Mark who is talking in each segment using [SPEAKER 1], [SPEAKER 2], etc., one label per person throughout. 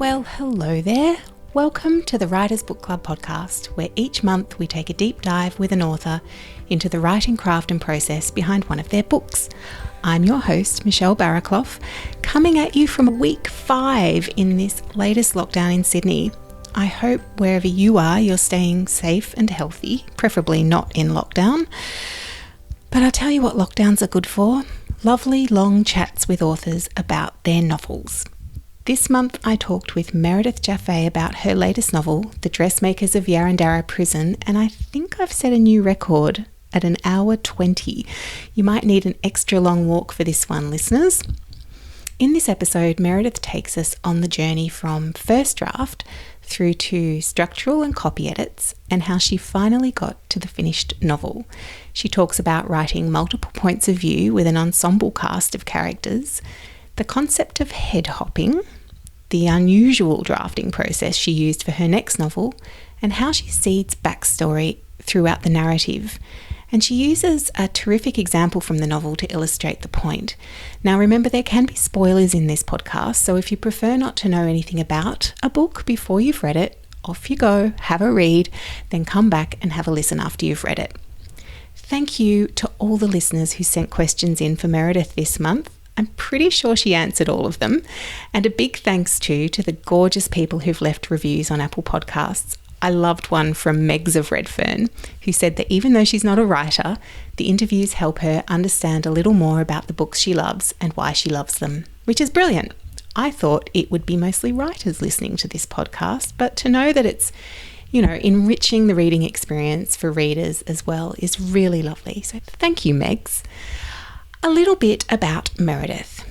[SPEAKER 1] Well, hello there. Welcome to the Writers Book Club podcast, where each month we take a deep dive with an author into the writing craft and process behind one of their books. I'm your host, Michelle Barraclough, coming at you from week 5 in this latest lockdown in Sydney. I hope wherever you are, you're staying safe and healthy, preferably not in lockdown. But I'll tell you what lockdowns are good for. Lovely long chats with authors about their novels. This month I talked with Meredith Jaffe about her latest novel, The Dressmakers of Yarrandarrah Prison, and I think I've set a new record at an hour 20. You might need an extra long walk for this one, listeners. In this episode, Meredith takes us on the journey from first draft through to structural and copy edits and how she finally got to the finished novel. She talks about writing multiple points of view with an ensemble cast of characters, the concept of head hopping, the unusual drafting process she used for her next novel, and how she seeds backstory throughout the narrative. And she uses a terrific example from the novel to illustrate the point. Now remember, there can be spoilers in this podcast, so if you prefer not to know anything about a book before you've read it, off you go, have a read, then come back and have a listen after you've read it. Thank you to all the listeners who sent questions in for Meredith this month. I'm pretty sure she answered all of them. And a big thanks to the gorgeous people who've left reviews on Apple Podcasts. I loved one from Megs of Redfern, who said that even though she's not a writer, the interviews help her understand a little more about the books she loves and why she loves them, which is brilliant. I thought it would be mostly writers listening to this podcast, but to know that it's, enriching the reading experience for readers as well is really lovely. So thank you, Megs. A little bit about Meredith.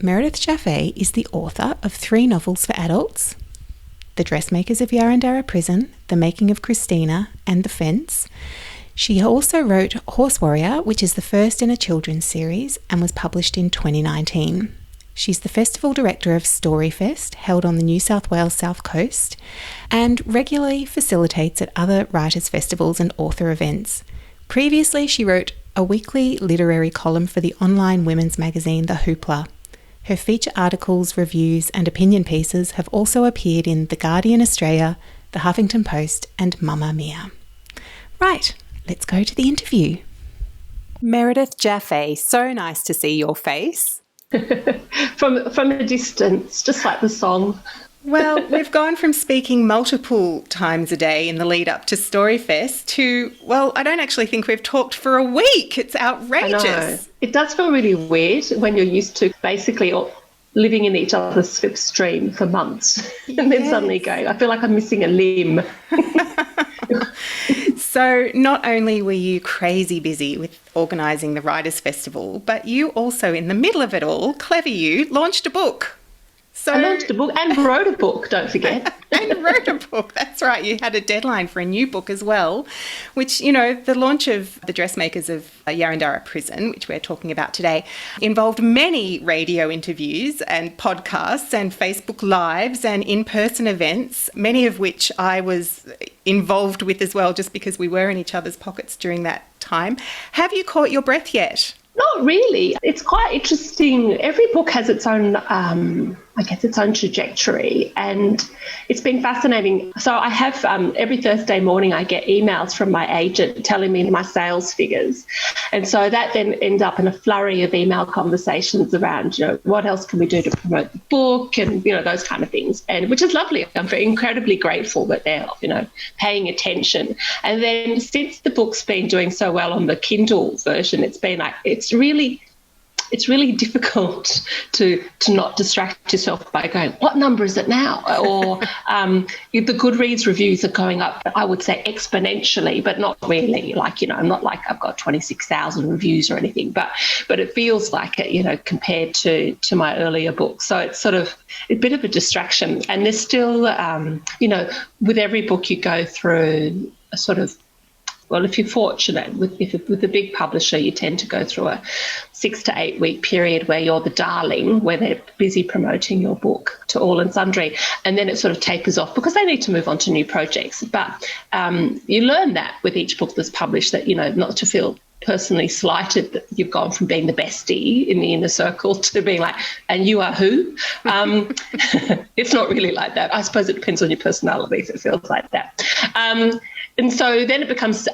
[SPEAKER 1] Meredith Jaffe is the author of 3 novels for adults: The Dressmakers of Yarrandarrah Prison, The Making of Christina, and The Fence. She also wrote Horse Warrior, which is the first in a children's series and was published in 2019. She's the Festival Director of StoryFest, held on the New South Wales South Coast, and regularly facilitates at other writers' festivals and author events. Previously, she wrote a weekly literary column for the online women's magazine, The Hoopla. Her feature articles, reviews and opinion pieces have also appeared in The Guardian Australia, The Huffington Post and Mamamia. Right, let's go to the interview. Meredith Jaffe, so nice to see your face.
[SPEAKER 2] from a distance, just like the song.
[SPEAKER 1] Well, we've gone from speaking multiple times a day in the lead up to StoryFest to, I don't actually think we've talked for a week. It's outrageous.
[SPEAKER 2] I know. It does feel really weird when you're used to basically living in each other's slipstream for months and then suddenly going, I feel like I'm missing a limb.
[SPEAKER 1] So not only were you crazy busy with organising the Writers' Festival, but you also, in the middle of it all, clever you, launched a book. So,
[SPEAKER 2] I launched a book and wrote a book, don't forget.
[SPEAKER 1] And wrote a book, that's right. You had a deadline for a new book as well, which, the launch of The Dressmakers of Yarrandarrah Prison, which we're talking about today, involved many radio interviews and podcasts and Facebook Lives and in-person events, many of which I was involved with as well, just because we were in each other's pockets during that time. Have you caught your breath yet?
[SPEAKER 2] Not really. It's quite interesting. Every book has its own, its own trajectory, and it's been fascinating. So I have every Thursday morning I get emails from my agent telling me my sales figures, and so that then ends up in a flurry of email conversations around, what else can we do to promote the book, and those kind of things, and which is lovely. I'm very incredibly grateful that they're paying attention. And then since the book's been doing so well on the Kindle version, it's really difficult to not distract yourself by going, what number is it now? Or the Goodreads reviews are going up, I would say exponentially, but not really. I'm not like I've got 26,000 reviews or anything, but it feels like it, compared to my earlier books. So it's sort of a bit of a distraction. And there's still, with every book you go through a sort of, if you're fortunate with a big publisher, you tend to go through a 6 to 8 week period where you're the darling, where they're busy promoting your book to all and sundry, and then it sort of tapers off because they need to move on to new projects. But you learn that with each book that's published, that not to feel personally slighted that you've gone from being the bestie in the inner circle to being like, and you are who? It's not really like that. I suppose it depends on your personality if it feels like that. And so then it becomes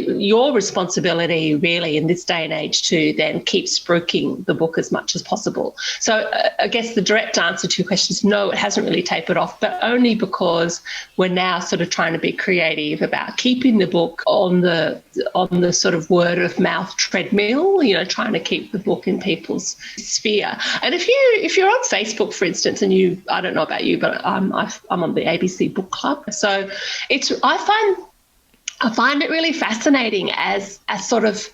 [SPEAKER 2] your responsibility really in this day and age to then keep spruiking the book as much as possible. So I guess the direct answer to your question is no, it hasn't really tapered off, but only because we're now sort of trying to be creative about keeping the book on the sort of word of mouth treadmill, you know, trying to keep the book in people's sphere. And if you're on Facebook, for instance, and I don't know about you, but I'm on the ABC Book Club. So I find it really fascinating as sort of,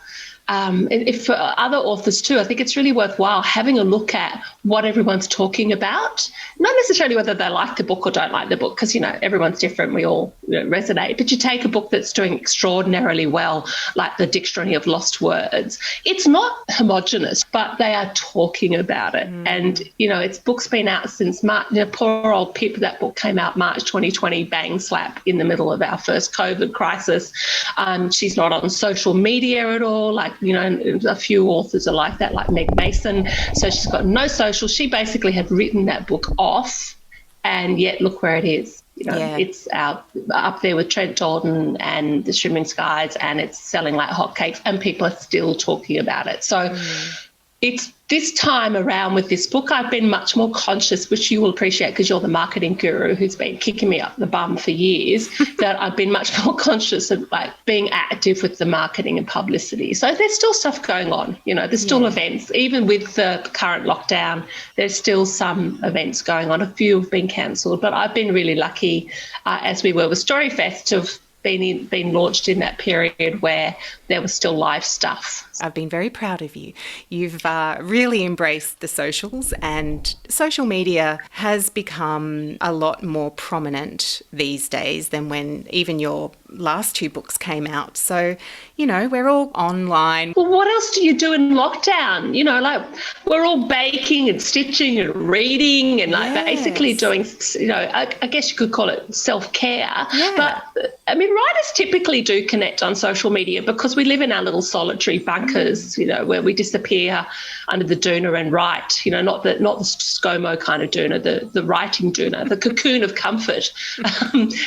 [SPEAKER 2] if for other authors too, I think it's really worthwhile having a look at what everyone's talking about, not necessarily whether they like the book or don't like the book, because, you know, everyone's different, we all resonate, but you take a book that's doing extraordinarily well, like the Dictionary of Lost Words. It's not homogenous, but they are talking about it. And, you know, book's been out since March. You know, poor old Pip, that book came out March 2020, bang slap in the middle of our first COVID crisis. She's not on social media at all, like, you know, a few authors are like that, like Meg Mason. So she's got no social. She basically had written that book off, and yet look where it is. You know, it's up there with Trent Jordan and The Shimmering Skies, and it's selling like hotcakes, and people are still talking about it. So it's this time around with this book, I've been much more conscious, which you will appreciate because you're the marketing guru who's been kicking me up the bum for years, that I've been much more conscious of like being active with the marketing and publicity. So there's still stuff going on, you know, there's still events. Even with the current lockdown, there's still some events going on. A few have been cancelled, but I've been really lucky, as we were with StoryFest, to have been launched in that period where there was still live stuff.
[SPEAKER 1] I've been very proud of you. You've really embraced the socials, and social media has become a lot more prominent these days than when even your last two books came out. So, you know, we're all online.
[SPEAKER 2] Well, what else do you do in lockdown? You know, like we're all baking and stitching and reading and like basically doing, you know, I guess you could call it self-care. Yeah. But I mean, writers typically do connect on social media because we live in our little solitary bunkers, you know, where we disappear under the doona and write, you know, not the ScoMo kind of doona, the writing doona, the cocoon of comfort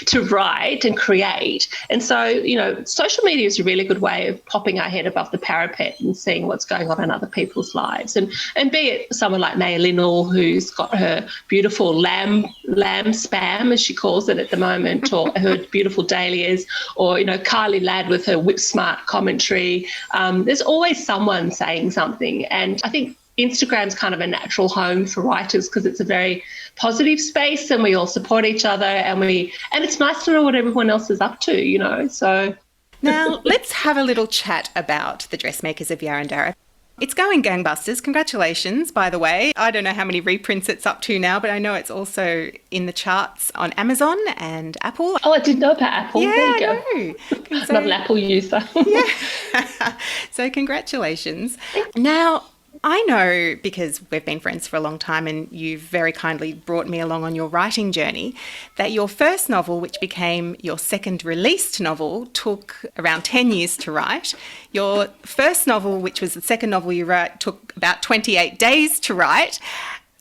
[SPEAKER 2] to write and create. And so, you know, social media is a really good way of popping our head above the parapet and seeing what's going on in other people's lives. And be it someone like Maya Linnell, who's got her beautiful lamb spam, as she calls it at the moment, or her beautiful dahlias, or, you know, Kylie Ladd with her whip smart commentary. There's always someone saying something. And I think Instagram's kind of a natural home for writers because it's a very positive space and we all support each other and it's nice to know what everyone else is up to, you know. So
[SPEAKER 1] now let's have a little chat about the Dressmakers of Yarrandarrah. It's going gangbusters. Congratulations, by the way. I don't know how many reprints it's up to now, but I know it's also in the charts on Amazon and Apple.
[SPEAKER 2] Oh, I didn't know about Apple.
[SPEAKER 1] Yeah,
[SPEAKER 2] there you
[SPEAKER 1] go.
[SPEAKER 2] I'm not an Apple user.
[SPEAKER 1] Yeah. So congratulations. Now, I know, because we've been friends for a long time and you've very kindly brought me along on your writing journey, that your first novel, which became your second released novel, took around 10 years to write. Your first novel, which was the second novel you wrote, took about 28 days to write.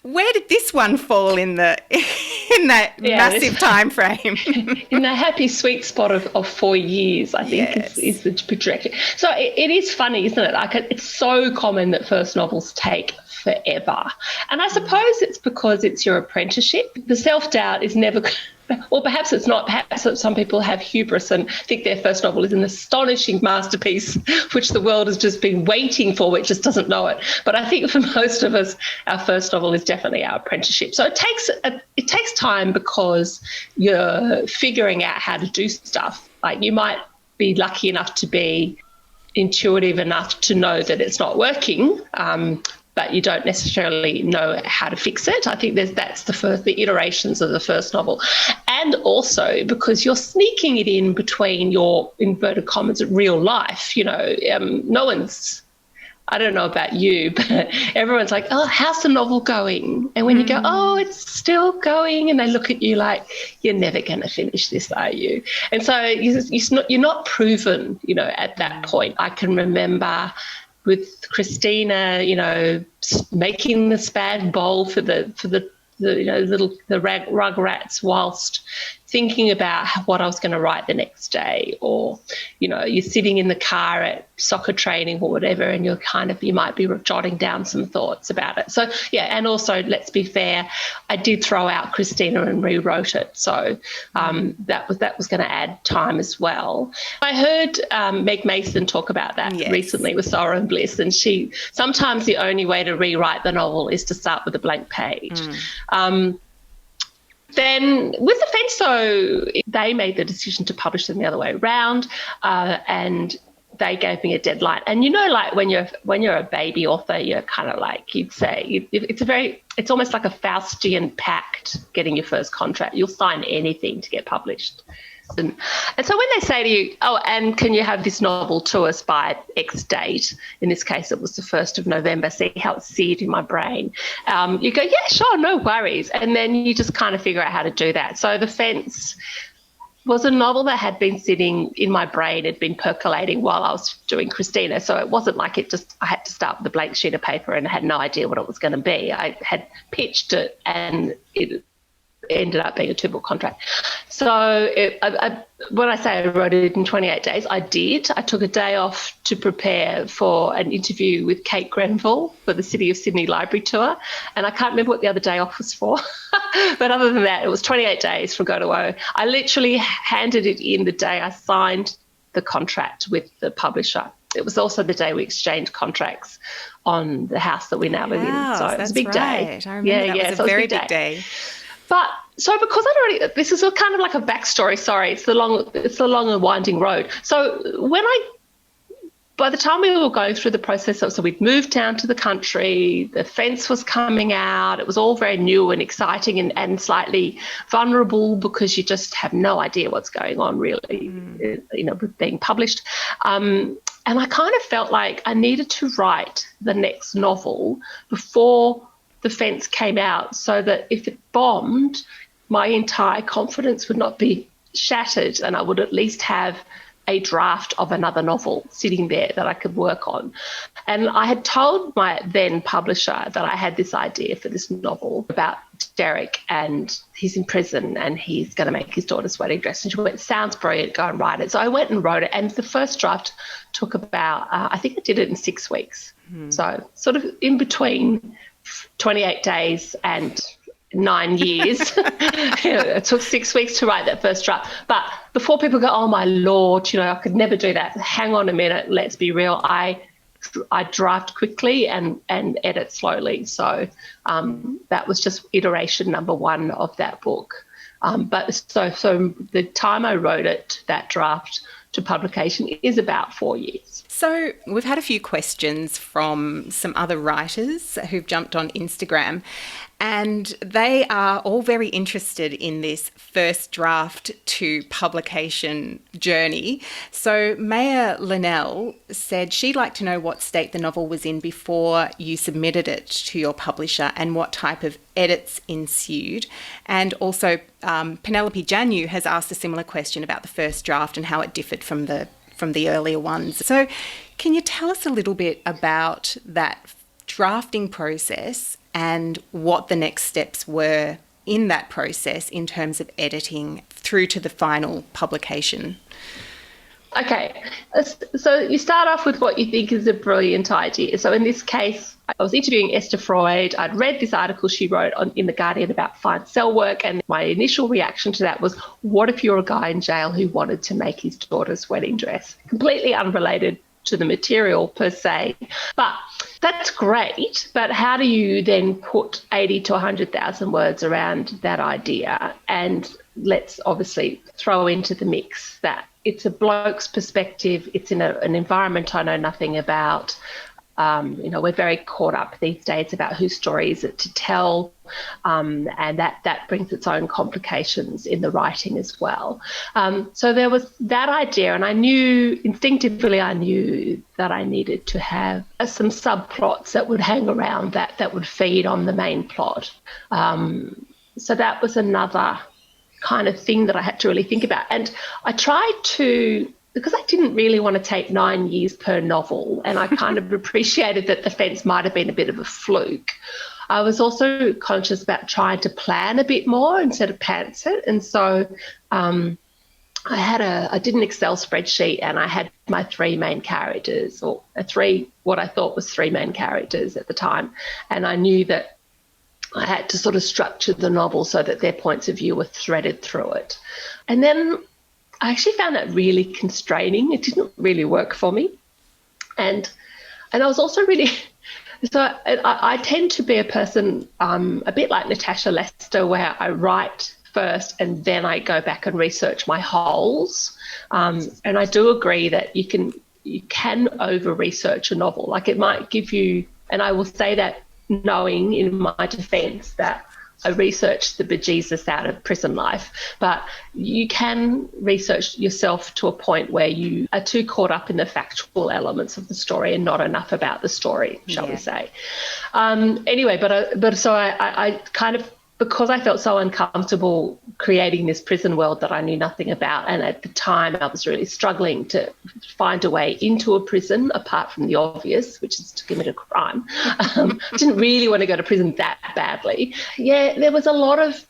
[SPEAKER 1] Where did this one fall in that massive time frame?
[SPEAKER 2] In the happy sweet spot of 4 years, I think is the projection. So it is funny, isn't it? Like it's so common that first novels take forever. And I suppose it's because it's your apprenticeship. The self-doubt is never... Or perhaps it's not. Perhaps some people have hubris and think their first novel is an astonishing masterpiece, which the world has just been waiting for, which just doesn't know it. But I think for most of us, our first novel is definitely our apprenticeship. So it takes time because you're figuring out how to do stuff. Like you might be lucky enough to be intuitive enough to know that it's not working, but you don't necessarily know how to fix it. I think that's the iterations of the first novel. And also because you're sneaking it in between your, inverted commas, real life. You know, no one's I don't know about you, but everyone's like, oh, how's the novel going? And when you go, oh, it's still going, and they look at you like, you're never going to finish this, are you? And so you're not proven, at that point. I can remember with Christina, making the spag bowl for the Rugrats whilst thinking about what I was going to write the next day, or you're sitting in the car at soccer training or whatever, and you might be jotting down some thoughts about it. So and also, let's be fair, I did throw out Christina and rewrote it, so that was going to add time as well. I heard Meg Mason talk about that recently with Sorrow and Bliss, and sometimes the only way to rewrite the novel is to start with a blank page. Then with The Fence, though, they made the decision to publish them the other way around, and they gave me a deadline. And like when you're a baby author, you're kind of like, you'd say, it's almost like a Faustian pact getting your first contract. You'll sign anything to get published. And so when they say to you, oh, and can you have this novel to us by X date? In this case, it was the 1st of November. See how it's seared in my brain. You go, yeah, sure, no worries. And then you just kind of figure out how to do that. So The Fence was a novel that had been sitting in my brain, had been percolating while I was doing Christina. So it wasn't like I had to start with a blank sheet of paper and I had no idea what it was going to be. I had pitched it and it ended up being a 2-book contract. So when I say I wrote it in 28 days, I did. I took a day off to prepare for an interview with Kate Grenville for the City of Sydney Library Tour, and I can't remember what the other day off was for. But other than that, it was 28 days from go to woe. I literally handed it in the day I signed the contract with the publisher. It was also the day we exchanged contracts on the house that we now live in. So it was a big day.
[SPEAKER 1] I remember that was a very big day.
[SPEAKER 2] But so because this is kind of like a backstory. Sorry, it's the long and winding road. So by the time we were going through the process, so we'd moved down to the country, The Fence was coming out. It was all very new and exciting and slightly vulnerable because you just have no idea what's going on really, with being published. And I kind of felt like I needed to write the next novel before The Fence came out, so that if it bombed, my entire confidence would not be shattered and I would at least have a draft of another novel sitting there that I could work on. And I had told my then publisher that I had this idea for this novel about Derek, and he's in prison and he's going to make his daughter's wedding dress. And she went, sounds brilliant, go and write it. So I went and wrote it, and the first draft took about, I think I did it in 6 weeks. So sort of in between 28 days and 9 years. It took 6 weeks to write that first draft. But before people go, oh, my Lord, I could never do that. Hang on a minute. Let's be real. I draft quickly and edit slowly. So that was just iteration number 1 of that book. But so the time I wrote it, that draft to publication, is about 4 years.
[SPEAKER 1] So we've had a few questions from some other writers who've jumped on Instagram, and they are all very interested in this first draft to publication journey. So Maya Linnell said she'd like to know what state the novel was in before you submitted it to your publisher and what type of edits ensued. And also Penelope Janu has asked a similar question about the first draft and how it differed from the earlier ones. So can you tell us a little bit about that drafting process and what the next steps were in that process in terms of editing through to the final publication?
[SPEAKER 2] Okay, so you start off with what you think is a brilliant idea. So in this case, I was interviewing Esther Freud. I'd read this article she wrote in The Guardian about fine cell work, and my initial reaction to that was, what if you're a guy in jail who wanted to make his daughter's wedding dress? Completely unrelated to the material per se. But that's great, but how do you then put 80 to 100,000 words around that idea? And let's obviously throw into the mix that it's a bloke's perspective, it's in an environment I know nothing about. We're very caught up these days about whose story is it to tell, and that brings its own complications in the writing as well. So there was that idea, and I knew instinctively that I needed to have some subplots that would hang around that would feed on the main plot. So that was another kind of thing that I had to really think about. And I tried to, because I didn't really want to take 9 years per novel, and I kind of appreciated that the fence might have been a bit of a fluke, I was also conscious about trying to plan a bit more instead of pants it. And so I did an Excel spreadsheet, and I had my 3 main characters, or what I thought was 3 main characters at the time. And I knew that I had to sort of structure the novel so that their points of view were threaded through it. And then I actually found that really constraining. It didn't really work for me. And I was also really, so I tend to be a person a bit like Natasha Lester, where I write first and then I go back and research my holes. And I do agree that you can over-research a novel. Like, it might give you, and I will say that knowing in my defence that I researched the bejesus out of prison life, but you can research yourself to a point where you are too caught up in the factual elements of the story and not enough about the story, shall we say. Anyway, so I kind of, because I felt so uncomfortable creating this prison world that I knew nothing about, and at the time I was really struggling to find a way into a prison apart from the obvious, which is to commit a crime. I didn't really want to go to prison that badly. Yeah, there was a lot of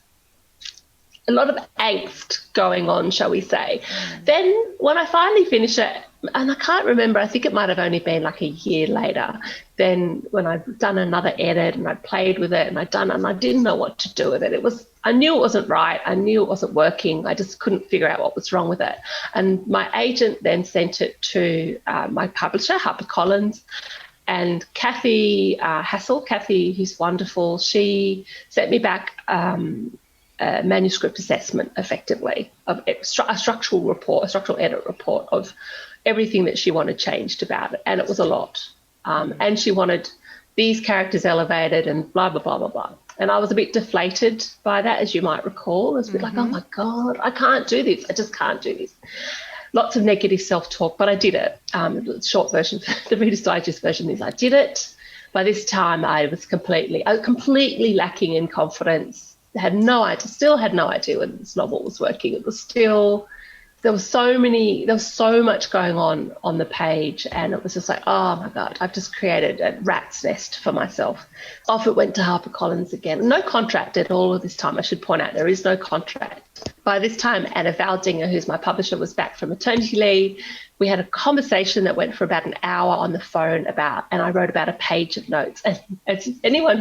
[SPEAKER 2] angst going on, shall we say. Then when I finally finished it, and I can't remember, I think it might have only been like a year later, then when I'd done another edit and I'd played with it and I didn't know what to do with it. I knew it wasn't right. I knew it wasn't working. I just couldn't figure out what was wrong with it. And my agent then sent it to my publisher, HarperCollins, and Kathy Hassel, who's wonderful, she sent me back a manuscript assessment, effectively, of a structural edit report of everything that she wanted changed about it, and it was a lot. And she wanted these characters elevated and blah, blah, blah, blah, blah. And I was a bit deflated by that, as you might recall. I was a bit like, oh, my God, I can't do this. I just can't do this. Lots of negative self-talk, but I did it. The short version, the Reader's Digest version is I did it. By this time, I was completely lacking in confidence. Still had no idea whether this novel was working. It was still, there was so much going on the page, and it was just like, oh my God, I've just created a rat's nest for myself. Off it went to HarperCollins again. No contract at all of this time. I should point out there is no contract. By this time, Anna Valdinger, who's my publisher, was back from maternity leave. We had a conversation that went for about an hour on the phone and I wrote about a page of notes. And anyone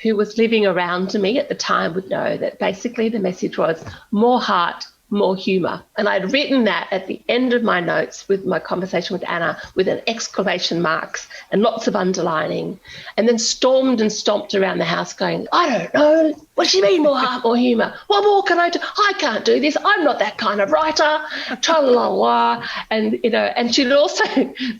[SPEAKER 2] who was living around me at the time would know that basically the message was more heart, more humour. And I'd written that at the end of my notes with my conversation with Anna with an exclamation marks and lots of underlining, and then stormed and stomped around the house going, I don't know, what does she mean more heart, more humour? What more can I do? I can't do this. I'm not that kind of writer. Tra-la-la-la. And, and she'd also,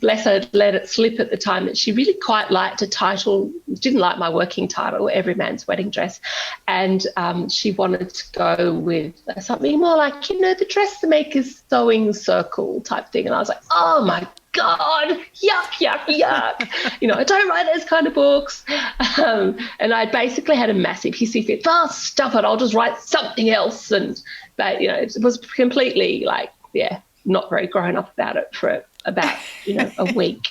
[SPEAKER 2] bless her, let it slip at the time that she really quite liked a title, didn't like my working title, Every Man's Wedding Dress. And she wanted to go with something more like, the Dressmakers Sewing Circle type thing. And I was like, oh, my God, yuck, yuck, yuck. I don't write those kind of books. And I basically had a massive hissy fit. Oh, stuff it, I'll just write something else. But it was completely not very grown up about it for about, a week.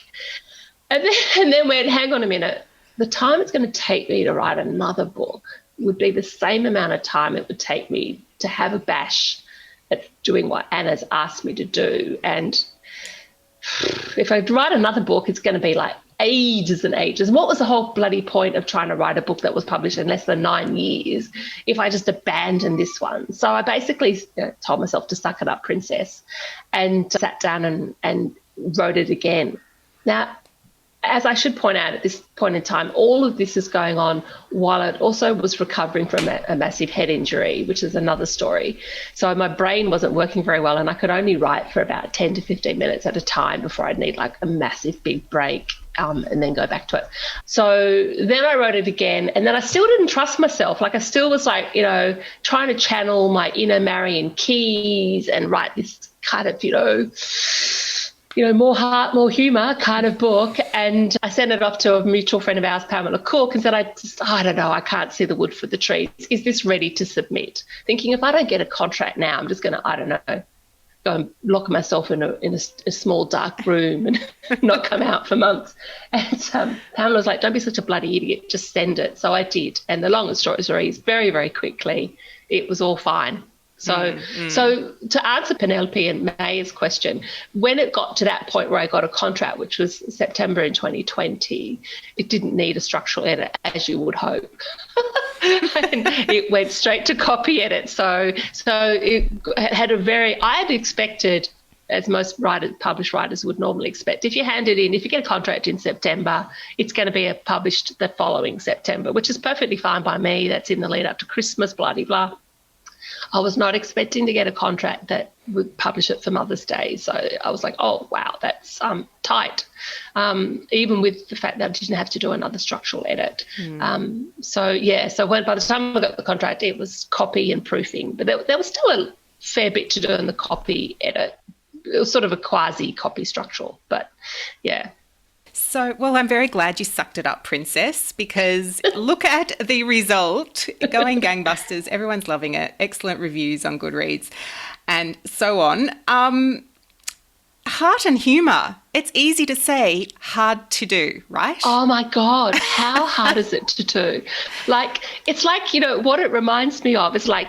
[SPEAKER 2] And then went, hang on a minute, the time it's going to take me to write another book would be the same amount of time it would take me to have a bash at doing what Anna's asked me to do. And if I write another book, it's going to be like ages and ages. What was the whole bloody point of trying to write a book that was published in less than 9 years if I just abandoned this one? So I basically told myself to suck it up, princess, and sat down and wrote it again. Now, as I should point out at this point in time, all of this is going on while it also was recovering from a massive head injury, which is another story. So my brain wasn't working very well, and I could only write for about 10 to 15 minutes at a time before I'd need like a massive big break. and then go back to it. So then I wrote it again, and then I still didn't trust myself. Like I still was like, trying to channel my inner Marion Keyes and write this kind of, more heart, more humour kind of book. And I sent it off to a mutual friend of ours, Pamela Cook, and said, I don't know, I can't see the wood for the trees. Is this ready to submit? Thinking if I don't get a contract now, I'm just going to, I don't know, go and lock myself in a small dark room and not come out for months. And Pamela was like, don't be such a bloody idiot, just send it. So I did. And the long story is very, very quickly, it was all fine. So to answer Penelope and May's question, when it got to that point where I got a contract, which was September in 2020, it didn't need a structural edit, as you would hope. And it went straight to copy edit. So it had I had expected, as most published writers would normally expect, if you hand it in, if you get a contract in September, it's going to be published the following September, which is perfectly fine by me. That's in the lead up to Christmas, blah, blah, blah. I was not expecting to get a contract that would publish it for Mother's Day. So I was like, oh, wow, that's tight, even with the fact that I didn't have to do another structural edit. So by the time I got the contract, it was copy and proofing. But there was still a fair bit to do in the copy edit. It was sort of a quasi-copy structural, but yeah.
[SPEAKER 1] So, well, I'm very glad you sucked it up, Princess, because look at the result. Going gangbusters. Everyone's loving it. Excellent reviews on Goodreads and so on. Heart and humour. It's easy to say, hard to do, right?
[SPEAKER 2] Oh, my God. How hard is it to do? It's like, what it reminds me of is like,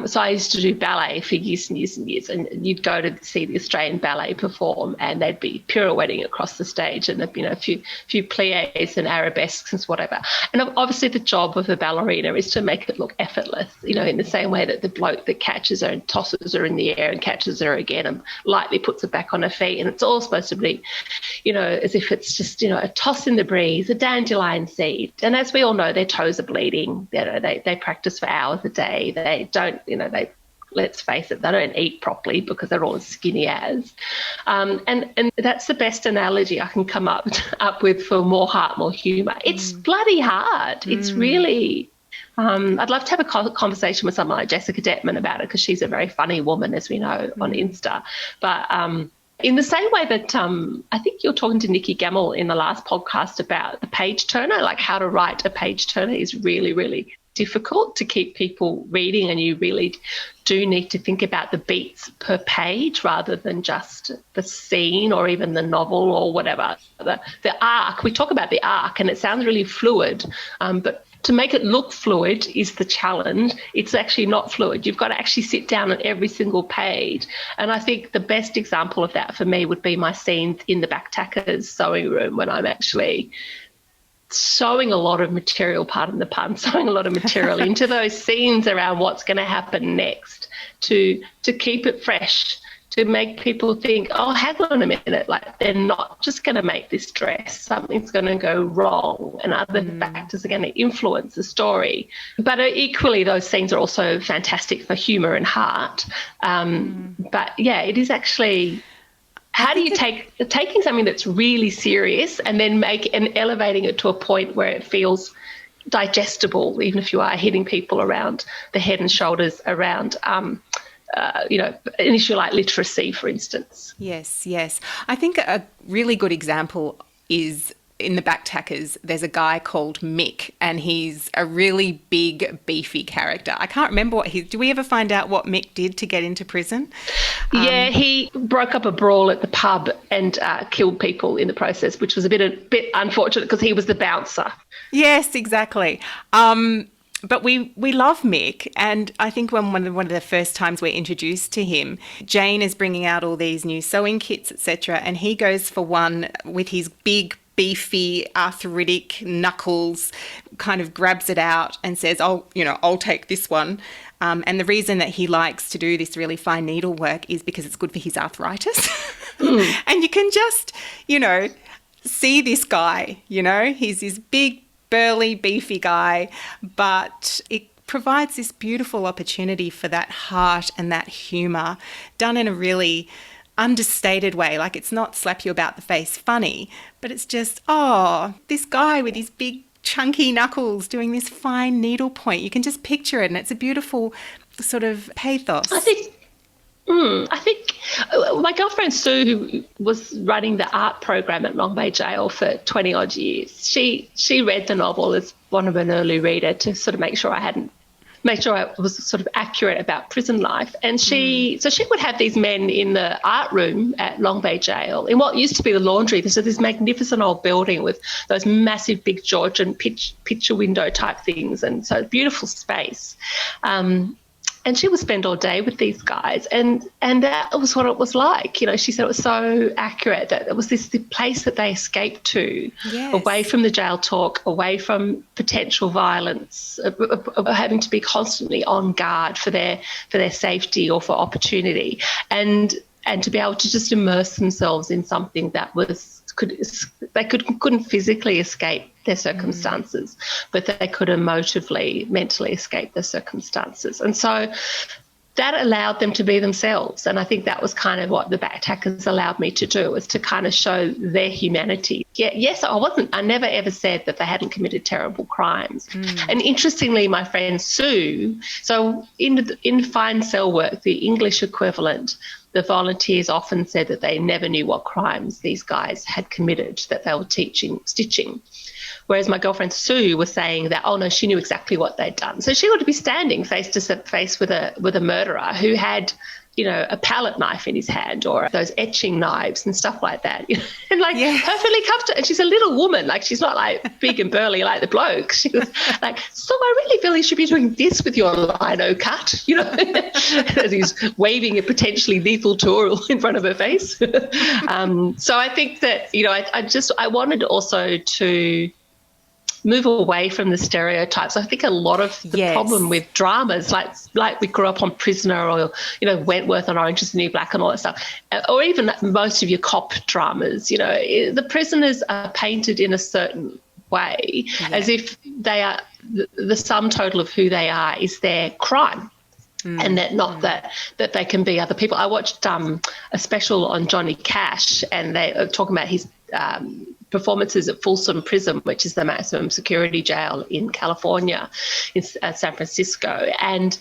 [SPEAKER 2] so I used to do ballet for years and years and years, and you'd go to see the Australian ballet perform, and they'd be pirouetting across the stage, and there'd be a few pliés and arabesques and whatever. And obviously the job of a ballerina is to make it look effortless, in the same way that the bloke that catches her and tosses her in the air and catches her again and lightly puts her back on her feet. And it's all supposed to be, as if it's just, a toss in the breeze, a dandelion seed. And as we all know, their toes are bleeding. They practice for hours a day. They don't, let's face it, they don't eat properly because they're all as skinny as. And that's the best analogy I can come up with for more heart, more humour. It's bloody hard. It's really... I'd love to have a conversation with someone like Jessica Detman about it, because she's a very funny woman, as we know, on Insta. But in the same way that I think you're talking to Nikki Gamble in the last podcast about the page turner, like how to write a page turner is really, really difficult to keep people reading, and you really do need to think about the beats per page rather than just the scene or even the novel or whatever. The arc, we talk about the arc and it sounds really fluid, but to make it look fluid is the challenge. It's actually not fluid. You've got to actually sit down on every single page. And I think the best example of that for me would be my scenes in the Backtackers sewing room, when I'm actually sewing a lot of material, pardon the pun, sewing a lot of material into those scenes around what's going to happen next to keep it fresh, to make people think, oh, hang on a minute, like they're not just going to make this dress, something's going to go wrong and other factors are going to influence the story. But equally, those scenes are also fantastic for humour and heart. But, yeah, it is actually... How do you taking something that's really serious and then elevating it to a point where it feels digestible, even if you are hitting people around the head and shoulders around, an issue like literacy, for instance?
[SPEAKER 1] Yes. I think a really good example is in the Backtackers, there's a guy called Mick, and he's a really big, beefy character. I can't remember do we ever find out what Mick did to get into prison?
[SPEAKER 2] Yeah, he broke up a brawl at the pub and killed people in the process, which was a bit unfortunate because he was the bouncer.
[SPEAKER 1] Yes, exactly. But we love Mick, and I think when one of the first times we're introduced to him, Jane is bringing out all these new sewing kits, etc., and he goes for one with his big, beefy, arthritic knuckles, kind of grabs it out and says, I'll take this one. And the reason that he likes to do this really fine needlework is because it's good for his arthritis. And you can just, see this guy, he's this big, burly, beefy guy, but it provides this beautiful opportunity for that heart and that humour done in a really understated way. Like, it's not slap you about the face funny, but it's just, oh, this guy with his big chunky knuckles doing this fine needlepoint. You can just picture it, and it's a beautiful sort of pathos.
[SPEAKER 2] I think my girlfriend Sue, who was running the art program at Long Bay Jail for 20 odd years, she read the novel as one of an early reader to sort of make sure I was sort of accurate about prison life. And so she would have these men in the art room at Long Bay Jail in what used to be the laundry. There's this magnificent old building with those massive big Georgian picture window type things, and so beautiful space. And she would spend all day with these guys, and that was what it was like. You know, she said it was so accurate that it was the place that they escaped to,
[SPEAKER 1] yes,
[SPEAKER 2] away from the jail talk, away from potential violence, having to be constantly on guard for their safety or for opportunity, and to be able to just immerse themselves in something that they couldn't physically escape their circumstances, but they could emotively, mentally escape their circumstances. And so that allowed them to be themselves. And I think that was kind of what the Backtackers allowed me to do, was to kind of show their humanity. Yes, I never ever said that they hadn't committed terrible crimes. And interestingly, my friend Sue, so in fine cell work, the English equivalent, the volunteers often said that they never knew what crimes these guys had committed, that they were teaching stitching. Whereas my girlfriend Sue was saying that, oh no, she knew exactly what they'd done. So she would be standing face to face with a murderer who had, you know, a palette knife in his hand, or those etching knives and stuff like that, you know, and like perfectly comfortable. And she's a little woman, like she's not like big and burly like the bloke. She was like, so I really feel you should be doing this with your lino cut, you know, as he's waving a potentially lethal tool in front of her face. So I think that, you know, I wanted also to move away from the stereotypes. I think a lot of the problem with dramas, like we grew up on Prisoner, or, you know, Wentworth and Orange is the New Black and all that stuff, or even most of your cop dramas, you know, the prisoners are painted in a certain way, as if they are the sum total of who they are is their crime. And that they can be other people. I watched a special on Johnny Cash, and they are talking about his performances at Folsom Prison, which is the maximum security jail in California, in San Francisco. And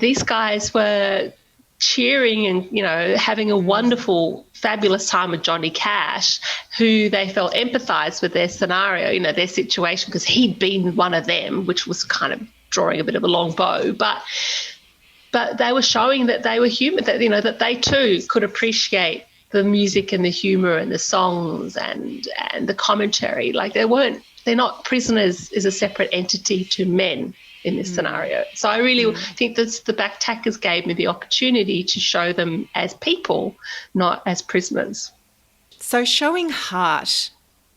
[SPEAKER 2] these guys were cheering and, you know, having a wonderful, fabulous time with Johnny Cash, who they felt empathised with their scenario, you know, their situation, because he'd been one of them, which was kind of drawing a bit of a long bow. But they were showing that they were human, that, you know, that they too could appreciate the music and the humour and the songs and the commentary. Like they're not prisoners as a separate entity to men in this scenario. So I really think that the Backtackers gave me the opportunity to show them as people, not as prisoners.
[SPEAKER 1] So showing heart,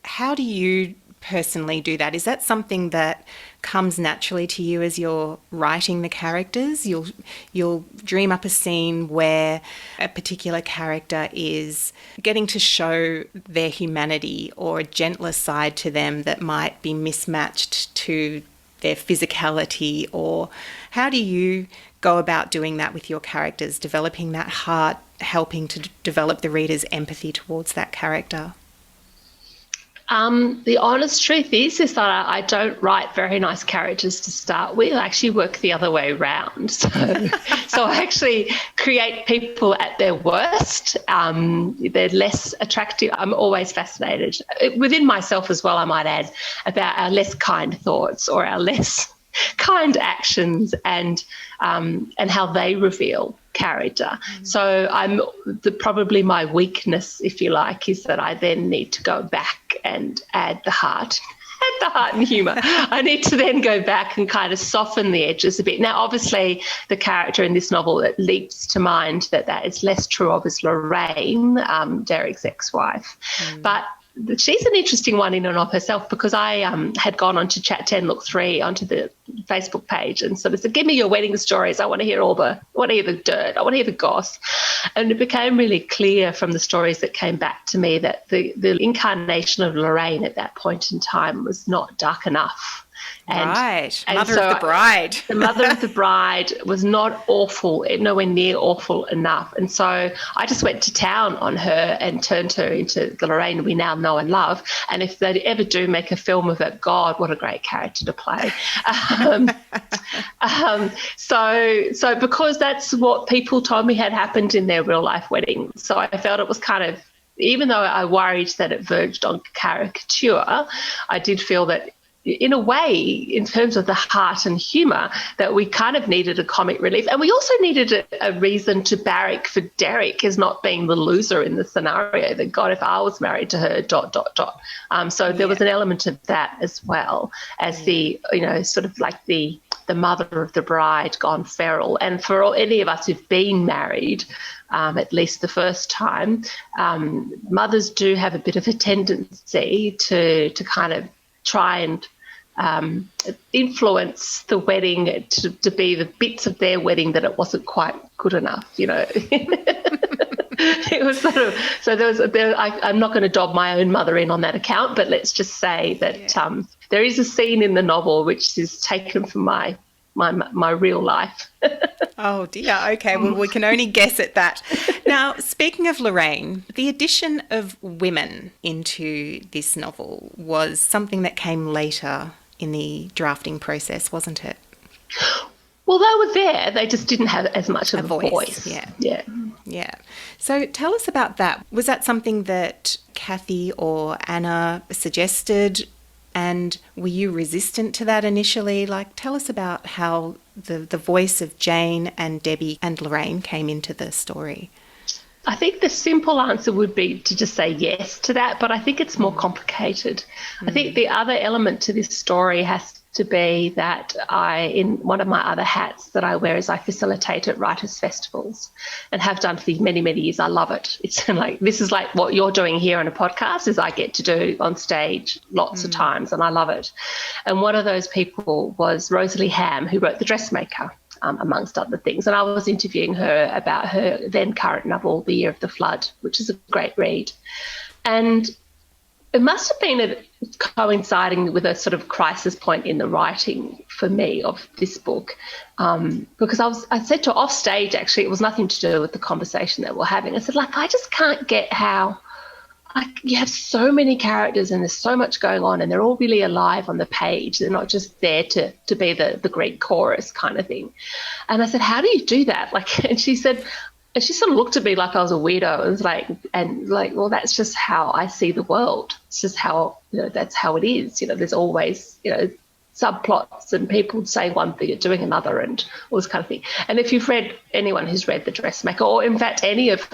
[SPEAKER 1] how do you personally do that? Is that something that comes naturally to you as you're writing the characters? You'll dream up a scene where a particular character is getting to show their humanity or a gentler side to them that might be mismatched to their physicality, or how do you go about doing that with your characters, developing that heart, helping to develop the reader's empathy towards that character?
[SPEAKER 2] The honest truth is that I don't write very nice characters to start with. I actually work the other way around. So I actually create people at their worst. They're less attractive. I'm always fascinated, within myself as well, I might add, about our less kind thoughts or our less kind actions and how they reveal character. So probably my weakness, if you like, is that I then need to go back and add the heart and humour. I need to then go back and kind of soften the edges a bit. Now, obviously, the character in this novel that leaps to mind that is less true of is Lorraine, Derek's ex-wife. But she's an interesting one in and of herself, because I had gone on to Chat 10 Look 3 onto the Facebook page and sort of said, give me your wedding stories. I want to hear the dirt. I want to hear the goss. And it became really clear from the stories that came back to me that the incarnation of Lorraine at that point in time was not dark enough.
[SPEAKER 1] Right,
[SPEAKER 2] And
[SPEAKER 1] mother
[SPEAKER 2] so
[SPEAKER 1] of the bride.
[SPEAKER 2] the mother of the bride was not awful, nowhere near awful enough. And so I just went to town on her and turned her into the Lorraine we now know and love. And if they ever do make a film of it, God, what a great character to play. So because that's what people told me had happened in their real life wedding. So I felt it was kind of, even though I worried that it verged on caricature, I did feel that in a way, in terms of the heart and humour, that we kind of needed a comic relief. And we also needed a reason to barrack for Derek as not being the loser in the scenario, that, God, if I was married to her, ... So there was an element of that as well as the, sort of like the mother of the bride gone feral. And for any of us who've been married, at least the first time, mothers do have a bit of a tendency to kind of try and influence the wedding to be the bits of their wedding that it wasn't quite good enough, It was sort of, so I'm not going to dob my own mother in on that account, but let's just say that there is a scene in the novel which is taken from my real life.
[SPEAKER 1] Oh dear. Okay. Well, we can only guess at that. Now, speaking of Lorraine, the addition of women into this novel was something that came later in the drafting process, wasn't it?
[SPEAKER 2] Well, they were there. They just didn't have as much of a voice.
[SPEAKER 1] Yeah. So tell us about that. Was that something that Kathy or Anna suggested? And were you resistant to that initially? Like, tell us about how the voice of Jane and Debbie and Lorraine came into the story.
[SPEAKER 2] I think the simple answer would be to just say yes to that, but I think it's more complicated. I think the other element to this story has to be that in one of my other hats that I wear is I facilitate at writers' festivals and have done for many, many years. I love it. It's like, this is like what you're doing here on a podcast is I get to do on stage lots of times, and I love it. And one of those people was Rosalie Ham, who wrote The Dressmaker, amongst other things. And I was interviewing her about her then current novel, The Year of the Flood, which is a great read. And it must have been coinciding with a sort of crisis point in the writing for me of this book, because I said to her off stage, actually, it was nothing to do with the conversation that we're having. I said, I just can't get how you have so many characters and there's so much going on and they're all really alive on the page. They're not just there to be the Greek chorus kind of thing. And I said, how do you do that? And she said, and she sort of looked at me like I was a weirdo and was like, well, that's just how I see the world. It's just how, that's how it is. There's always, subplots and people saying one thing and doing another and all this kind of thing. And if you've read, anyone who's read The Dressmaker, or in fact any of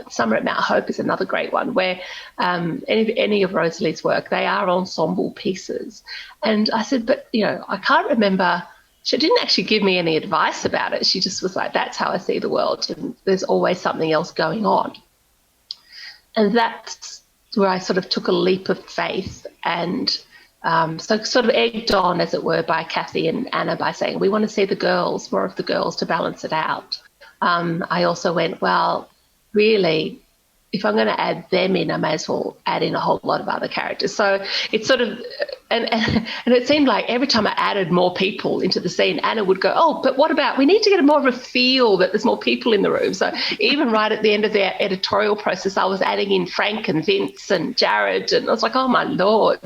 [SPEAKER 2] Summer at Mount Hope is another great one, where any of Rosalie's work, they are ensemble pieces. And I said, but, I can't remember. She didn't actually give me any advice about it. She just was like, that's how I see the world, and there's always something else going on. And that's where I sort of took a leap of faith, and so sort of egged on, as it were, by Kathy and Anna by saying, we want to see more of the girls to balance it out. I also went, well, really, if I'm going to add them in, I may as well add in a whole lot of other characters. So it's sort of, and it seemed like every time I added more people into the scene, Anna would go, oh, but what about, we need to get more of a feel that there's more people in the room. So even right at the end of the editorial process, I was adding in Frank and Vince and Jared, and I was like, oh my Lord.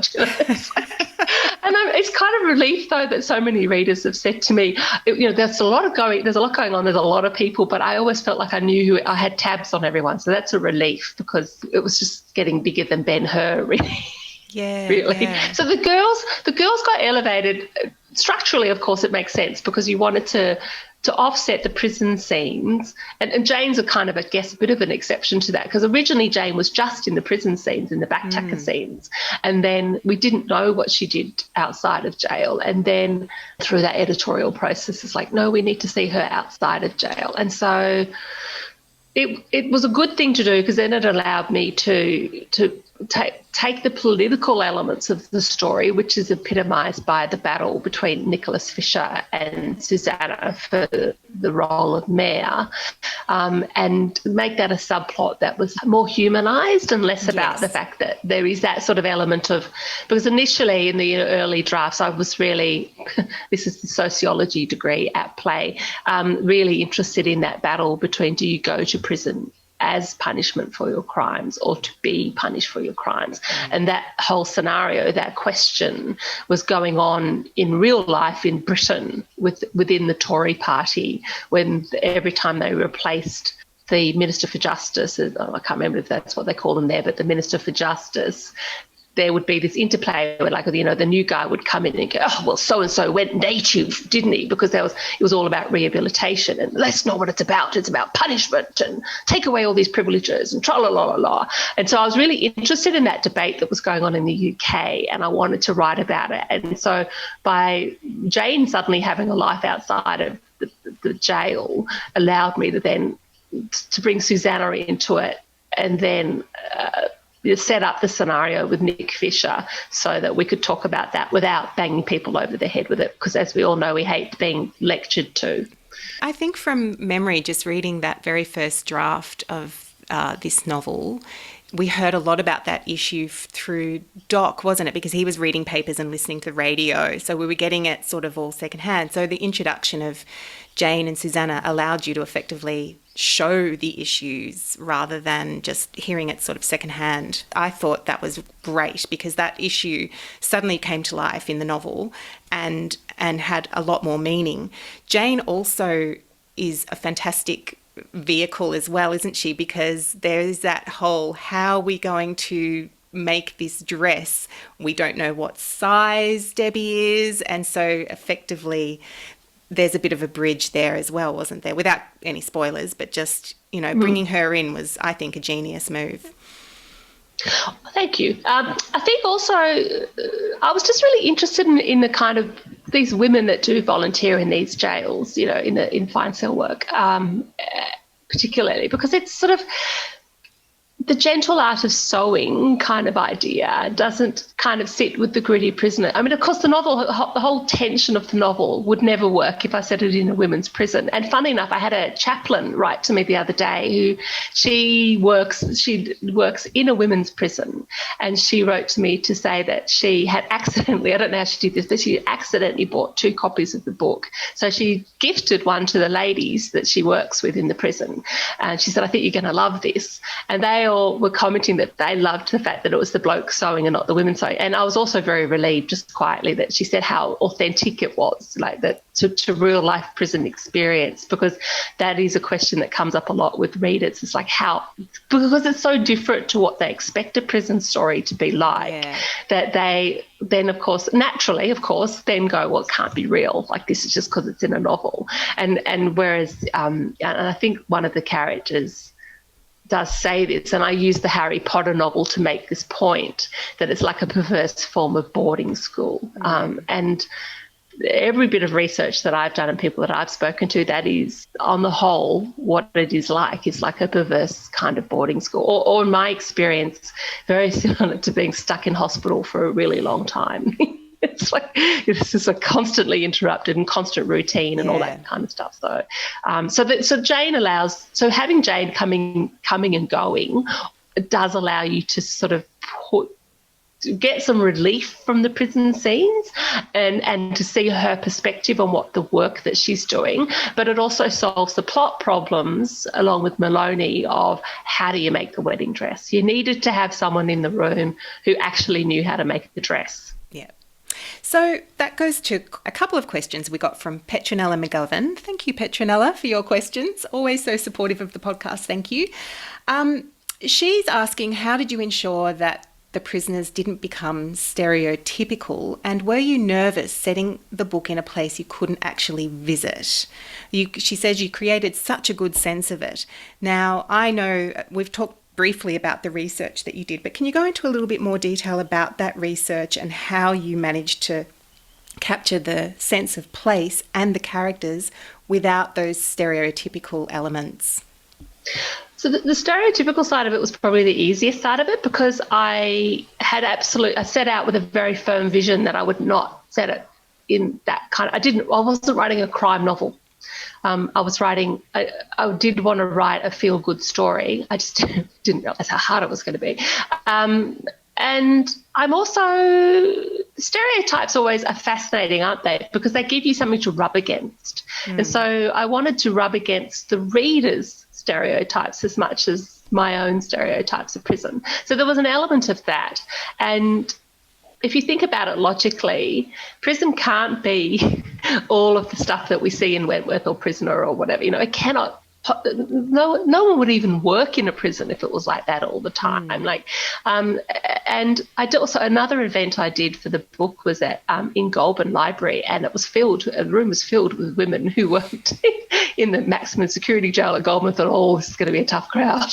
[SPEAKER 2] And it's kind of relief, though, that so many readers have said to me, there's a lot going on, there's a lot of people, but I always felt like I knew I had tabs on everyone. So that's a relief, because it was just getting bigger than Ben-Hur, really.
[SPEAKER 1] Yeah.
[SPEAKER 2] Really.
[SPEAKER 1] Yeah.
[SPEAKER 2] So the girls got elevated. Structurally, of course, it makes sense, because you wanted to offset the prison scenes. And Jane's a kind of, I guess, a bit of an exception to that, because originally Jane was just in the prison scenes, in the backtacker scenes. And then we didn't know what she did outside of jail. And then through that editorial process, it's like, no, we need to see her outside of jail. And so it was a good thing to do because then it allowed me to take the political elements of the story, which is epitomised by the battle between Nicholas Fisher and Susanna for the role of mayor, and make that a subplot that was more humanised and less about the fact that there is that sort of element of, because initially in the early drafts I was really, this is the sociology degree at play, really interested in that battle between, do you go to prison as punishment for your crimes or to be punished for your crimes? And that whole scenario, that question, was going on in real life in Britain within the Tory party, when every time they replaced the Minister for Justice, I can't remember if that's what they call them there, but the Minister for Justice, there would be this interplay where, like, you know, the new guy would come in and go, oh, well, so-and-so went native, didn't he? Because it was all about rehabilitation, and that's not what it's about. It's about punishment and take away all these privileges and tra-la-la-la-la. And so I was really interested in that debate that was going on in the UK, and I wanted to write about it. And so by Jane suddenly having a life outside of the jail allowed me to then to bring Susanna into it, and then set up the scenario with Nick Fisher so that we could talk about that without banging people over the head with it, because as we all know, we hate being lectured to.
[SPEAKER 1] I think from memory, just reading that very first draft of this novel, we heard a lot about that issue through Doc, wasn't it? Because he was reading papers and listening to the radio. So we were getting it sort of all secondhand. So the introduction of Jane and Susanna allowed you to effectively show the issues rather than just hearing it sort of secondhand. I thought that was great because that issue suddenly came to life in the novel and had a lot more meaning. Jane also is a fantastic vehicle as well, isn't she? Because there's that whole, how are we going to make this dress? We don't know what size Debbie is. And so effectively there's a bit of a bridge there as well, wasn't there? Without any spoilers, but just, you know, bringing her in was, I think, a genius move.
[SPEAKER 2] Thank you. I think also I was just really interested in the kind of these women that do volunteer in these jails, you know, in fine cell work, particularly because it's sort of the gentle art of sewing kind of idea doesn't kind of sit with the gritty prisoner. I mean, of course, the whole tension of the novel would never work if I set it in a women's prison. And funny enough, I had a chaplain write to me the other day who she works in a women's prison, and she wrote to me to say that she had accidentally, I don't know how she did this, but she accidentally bought 2 copies of the book. So she gifted one to the ladies that she works with in the prison. And she said, I think you're going to love this. And they all were commenting that they loved the fact that it was the bloke sewing and not the women sewing. And I was also very relieved, just quietly, that she said how authentic it was, like that to real life prison experience, because that is a question that comes up a lot with readers. It's like how, because it's so different to what they expect a prison story to be like, that they then, of course, naturally, of course, then go, well, it can't be real. Like, this is just because it's in a novel. And whereas, and I think one of the characters does say this, and I use the Harry Potter novel to make this point, that it's like a perverse form of boarding school. And every bit of research that I've done and people that I've spoken to, that is, on the whole, what it is like a perverse kind of boarding school, or in my experience, very similar to being stuck in hospital for a really long time. It's like it's just a constantly interrupted and constant routine and all that kind of stuff. So, so Jane allows. So having Jane coming and going, it does allow you to sort of get some relief from the prison scenes and to see her perspective on what the work that she's doing. But it also solves the plot problems, along with Maloney, of how do you make the wedding dress? You needed to have someone in the room who actually knew how to make the dress.
[SPEAKER 1] Yeah. So that goes to a couple of questions we got from Petronella McGovern. Thank you, Petronella, for your questions. Always so supportive of the podcast. Thank you. She's asking, how did you ensure that the prisoners didn't become stereotypical, and were you nervous setting the book in a place you couldn't actually visit? She says you created such a good sense of it. Now, I know we've talked briefly about the research that you did, but can you go into a little bit more detail about that research and how you managed to capture the sense of place and the characters without those stereotypical elements?
[SPEAKER 2] So the stereotypical side of it was probably the easiest side of it, because I set out with a very firm vision that I would not set it in that kind of, I wasn't writing a crime novel. I did want to write a feel-good story. I just didn't realize how hard it was going to be. And I'm also, stereotypes always are fascinating, aren't they? Because they give you something to rub against. And so I wanted to rub against the reader's stereotypes as much as my own stereotypes of prison. So there was an element of that. And if you think about it logically, prison can't be all of the stuff that we see in Wentworth or Prisoner or whatever. It cannot. No one would even work in a prison if it was like that all the time. And I did also, another event I did for the book was at in Goulburn Library, and the room was filled with women who worked in the maximum security jail at Goulburn. Thought, this is going to be a tough crowd.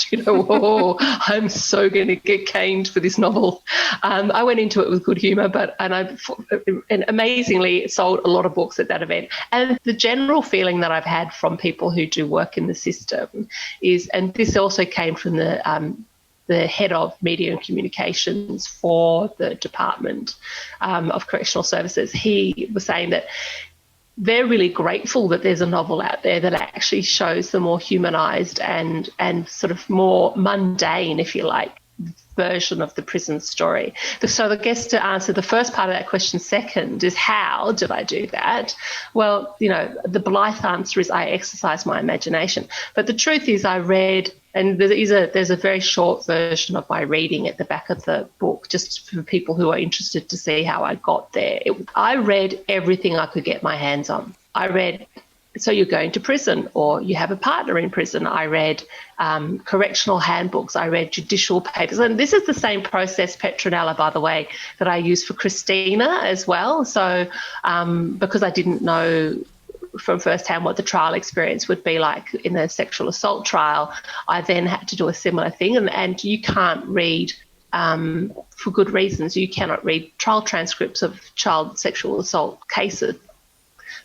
[SPEAKER 2] I'm so going to get caned for this novel. I went into it with good humour, and amazingly it sold a lot of books at that event. And the general feeling that I've had from people who do work in the system is, and this also came from the head of media and communications for the Department of Correctional Services. He was saying that they're really grateful that there's a novel out there that actually shows the more humanised and sort of more mundane, if you like, version of the prison story. So I guess to answer the first part of that question second is, how did I do that? Well, the blithe answer is I exercised my imagination. But the truth is I read, and there's a very short version of my reading at the back of the book, just for people who are interested to see how I got there. I read everything I could get my hands on. I read, so you're going to prison, or you have a partner in prison. I read correctional handbooks. I read judicial papers. And this is the same process, Petronella, by the way, that I used for Christina as well. So because I didn't know from firsthand what the trial experience would be like in a sexual assault trial, I then had to do a similar thing. And you can't read, for good reasons, you cannot read trial transcripts of child sexual assault cases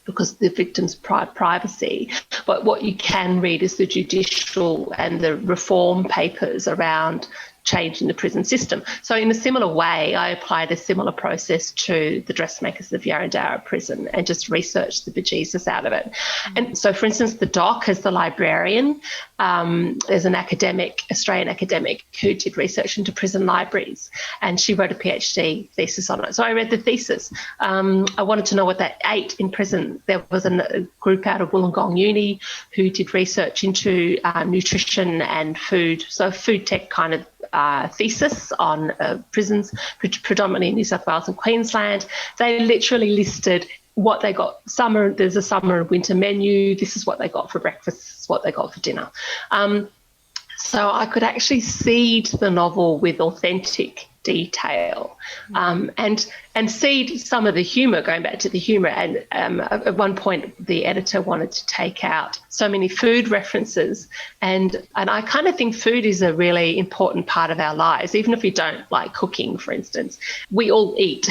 [SPEAKER 2] because the victim's privacy. But what you can read is the judicial and the reform papers around change in the prison system. So in a similar way, I applied a similar process to the Dressmakers of Yarrandarrah Prison and just researched the bejesus out of it. And so, for instance, the doc as the librarian, there's an Australian academic who did research into prison libraries, and she wrote a PhD thesis on it. So I read the thesis. I wanted to know what they ate in prison. There was a group out of Wollongong Uni who did research into nutrition and food, so food tech kind of thesis on prisons, predominantly in New South Wales and Queensland. They literally listed what they got. There's a summer and winter menu. This is what they got for breakfast. This is what they got for dinner. So I could actually seed the novel with authentic detail and seed some of the humour, going back to the humour. And at one point the editor wanted to take out so many food references, and I kind of think food is a really important part of our lives. Even if we don't like cooking, for instance, we all eat.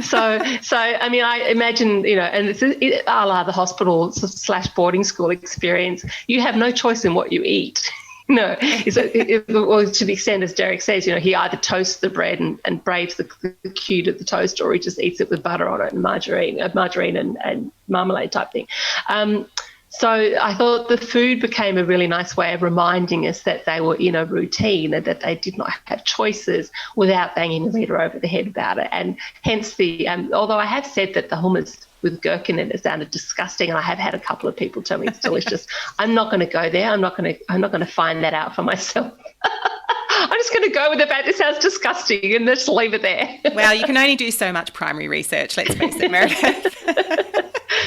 [SPEAKER 2] So I mean, I imagine, and it's a la the hospital / boarding school experience, you have no choice in what you eat. No, or to the extent, as Derek says, he either toasts the bread and braves the cute of the toast, or he just eats it with butter on it and margarine and marmalade type thing. So I thought the food became a really nice way of reminding us that they were in a routine and that they did not have choices without banging the reader over the head about it. And hence although I have said that the hummus with gherkin in it sounded disgusting, and I have had a couple of people tell me it's delicious. I'm not going to go there. I'm not going to find that out for myself. I'm just going to go with the fact it sounds disgusting and just leave it there.
[SPEAKER 1] Well, you can only do so much primary research, let's face it, Meredith.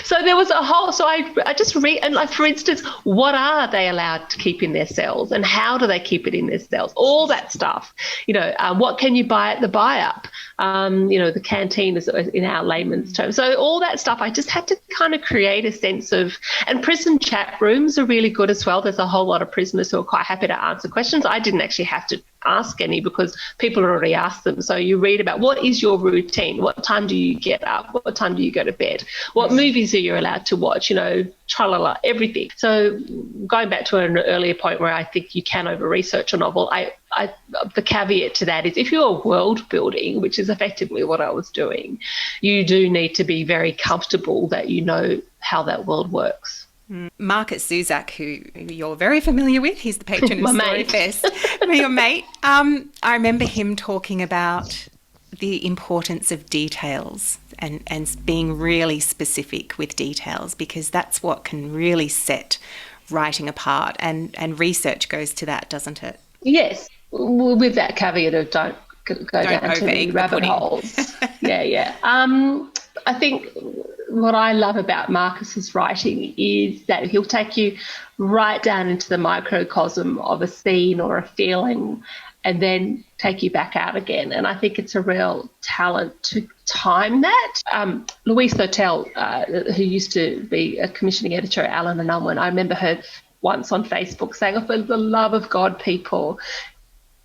[SPEAKER 2] So there was a whole, so I just read, and like, for instance, what are they allowed to keep in their cells and how do they keep it in their cells? All that stuff, what can you buy at the buy-up? The canteen is in our layman's terms. So all that stuff, I just had to kind of create a sense of, and prison chat rooms are really good as well. There's a whole lot of prisoners who are quite happy to answer questions. I didn't actually have to ask any because people already asked them. So you read about what is your routine? What time do you get up? What time do you go to bed? What movies are you allowed to watch? Tralala, everything. So going back to an earlier point where I think you can over-research a novel, the caveat to that is if you're world building, which is effectively what I was doing, you do need to be very comfortable that you know how that world works.
[SPEAKER 1] Marcus Zuzak, who you're very familiar with, he's the patron of StoryFest, your mate. I remember him talking about the importance of details and being really specific with details, because that's what can really set writing apart, and research goes to that, doesn't it?
[SPEAKER 2] Yes, with that caveat of don't go down too many rabbit holes. Yeah. I think what I love about Marcus's writing is that he'll take you right down into the microcosm of a scene or a feeling and then take you back out again. And I think it's a real talent to time that. Louise Thurtell, who used to be a commissioning editor at Allen and Unwin, I remember her once on Facebook saying, "Oh, for the love of God, people,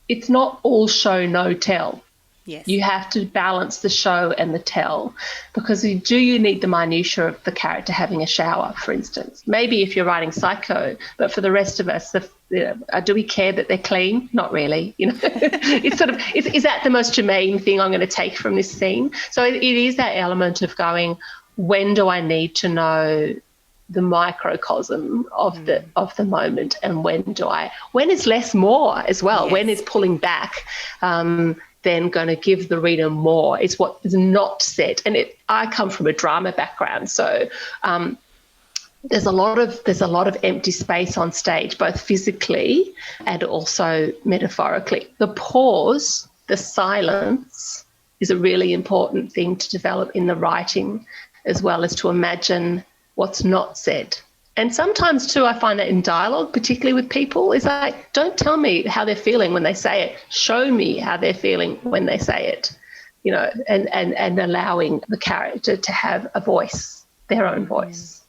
[SPEAKER 2] it's not all show, no tell."
[SPEAKER 1] Yes.
[SPEAKER 2] You have to balance the show and the tell, because you need the minutiae of the character having a shower, for instance. Maybe if you're writing Psycho, but for the rest of us, do we care that they're clean? Not really. It's sort of, is that the most germane thing I'm going to take from this scene? So it is that element of going, when do I need to know the microcosm of the moment, and when is less more as well? Yes. When is pulling back then going to give the reader more? It's what is not said. And I come from a drama background, so there's a lot of empty space on stage, both physically and also metaphorically. The pause, the silence, is a really important thing to develop in the writing, as well as to imagine what's not said. And sometimes too, I find that in dialogue, particularly with people, is like, don't tell me how they're feeling when they say it. Show me how they're feeling when they say it, and allowing the character to have a voice, their own voice.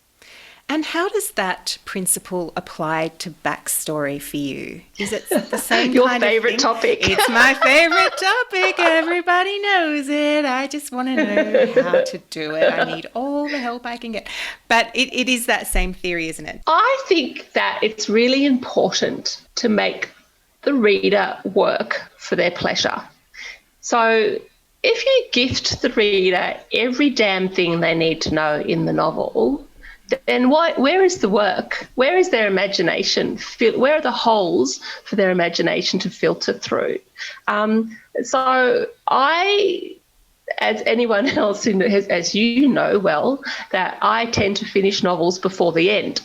[SPEAKER 1] And how does that principle apply to backstory for you? Is it the same
[SPEAKER 2] Your
[SPEAKER 1] kind of thing?
[SPEAKER 2] Your favourite topic.
[SPEAKER 1] It's my favourite topic. Everybody knows it. I just want to know how to do it. I need all the help I can get. But it is that same theory, isn't it?
[SPEAKER 2] I think that it's really important to make the reader work for their pleasure. So if you gift the reader every damn thing they need to know in the novel, then where is the work? Where is their imagination? Where are the holes for their imagination to filter through? So I, as anyone else who has, as you know well, that I tend to finish novels before the end,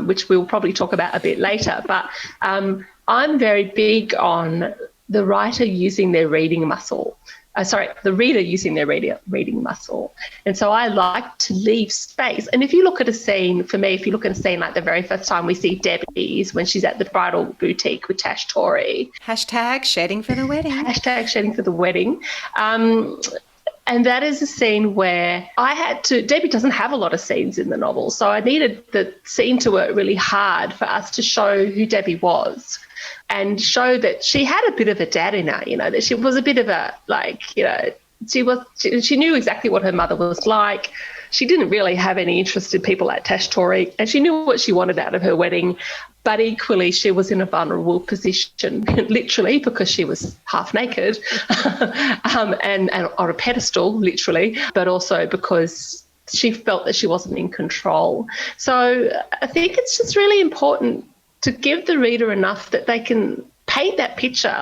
[SPEAKER 2] which we'll probably talk about a bit later. But I'm very big on the writer using their reading muscle. The reader using their reading muscle. And so I like to leave space. And if you look at a scene, for me, if you look at a scene like the very first time we see Debbie's when she's at the bridal boutique with Tash Torrey.
[SPEAKER 1] #shedding for the wedding.
[SPEAKER 2] #shedding for the wedding. And that is a scene where Debbie doesn't have a lot of scenes in the novel, so I needed the scene to work really hard for us to show who Debbie was and show that she had a bit of a dad in her, that she was a bit of a, she knew exactly what her mother was like. She didn't really have any interest in people like Tash Torrey, and she knew what she wanted out of her wedding. But equally, she was in a vulnerable position, literally, because she was half naked and on a pedestal, literally, but also because she felt that she wasn't in control. So I think it's just really important to give the reader enough that they can paint that picture.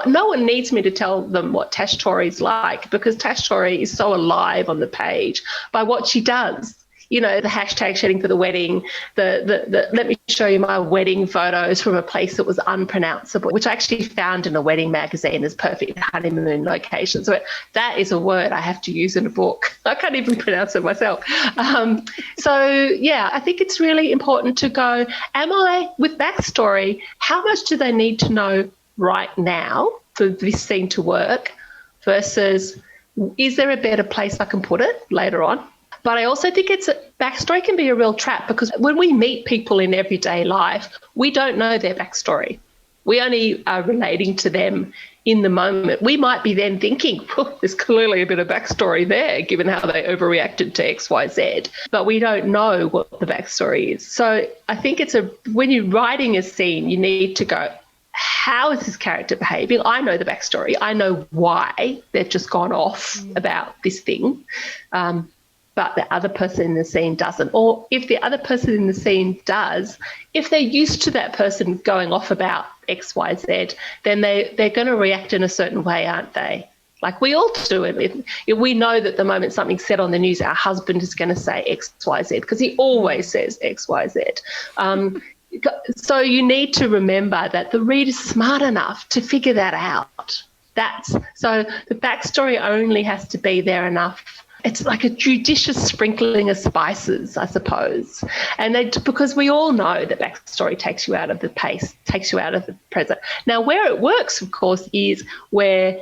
[SPEAKER 2] No one needs me to tell them what Tash Torrey's like, because Tash Torrey is so alive on the page by what she does. The #shedding for the wedding, the let me show you my wedding photos from a place that was unpronounceable, which I actually found in a wedding magazine as perfect honeymoon locations. So that is a word I have to use in a book. I can't even pronounce it myself. I think it's really important to go, with backstory, how much do they need to know right now for this scene to work versus is there a better place I can put it later on? But I also think backstory can be a real trap, because when we meet people in everyday life, we don't know their backstory. We only are relating to them in the moment. We might be then thinking, there's clearly a bit of backstory there, given how they overreacted to X, Y, Z. But we don't know what the backstory is. So I think when you're writing a scene, you need to go, how is this character behaving? I know the backstory. I know why they've just gone off about this thing. But the other person in the scene doesn't. Or if the other person in the scene does, if they're used to that person going off about X, Y, Z, then they're going to react in a certain way, aren't they? Like we all do it. If we know that the moment something's said on the news, our husband is going to say X, Y, Z, because he always says X, Y, Z. So you need to remember that the reader's smart enough to figure that out. So the backstory only has to be there enough. It's like a judicious sprinkling of spices, I suppose. And because we all know that backstory takes you out of the pace, takes you out of the present. Now, where it works, of course, is where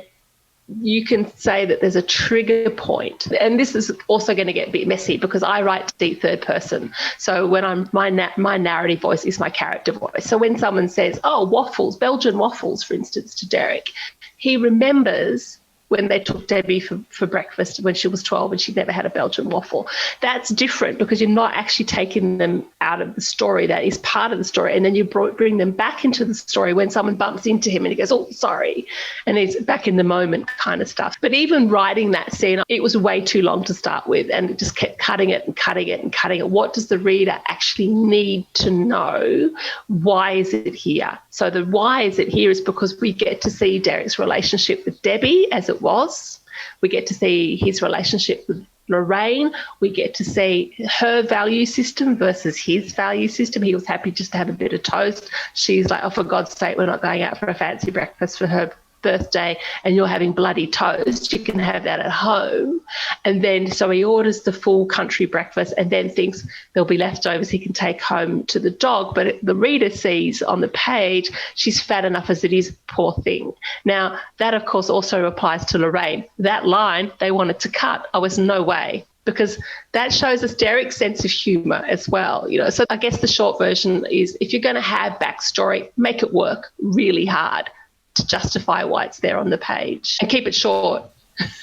[SPEAKER 2] you can say that there's a trigger point. And this is also going to get a bit messy because I write deep third person. So when my narrative voice is my character voice. So when someone says, oh, waffles, Belgian waffles, for instance, to Derek, he remembers when they took Debbie for breakfast when she was 12 and she'd never had a Belgian waffle. That's different because you're not actually taking them out of the story. That is part of the story. And then you bring them back into the story when someone bumps into him and he goes, oh, sorry. And he's back in the moment kind of stuff. But even writing that scene, it was way too long to start with and it just kept cutting it and cutting it and cutting it. What does the reader actually need to know? Why is it here? So the why is it here is because we get to see Derek's relationship with Debbie as it was. We get to see his relationship with Lorraine. We get to see her value system versus his value system. He was happy just to have a bit of toast. She's like, oh, for God's sake, we're not going out for a fancy breakfast for her birthday and you're having bloody toast. You can have that at home. And then so he orders the full country breakfast and then thinks there'll be leftovers he can take home to the dog. But the reader sees on the page she's fat enough as it is, poor thing. Now, that, of course, also applies to Lorraine. That line they wanted to cut. I was no way. Because that shows us Derek's sense of humour as well. So I guess the short version is if you're going to have backstory, make it work really hard to justify why it's there on the page and keep it short.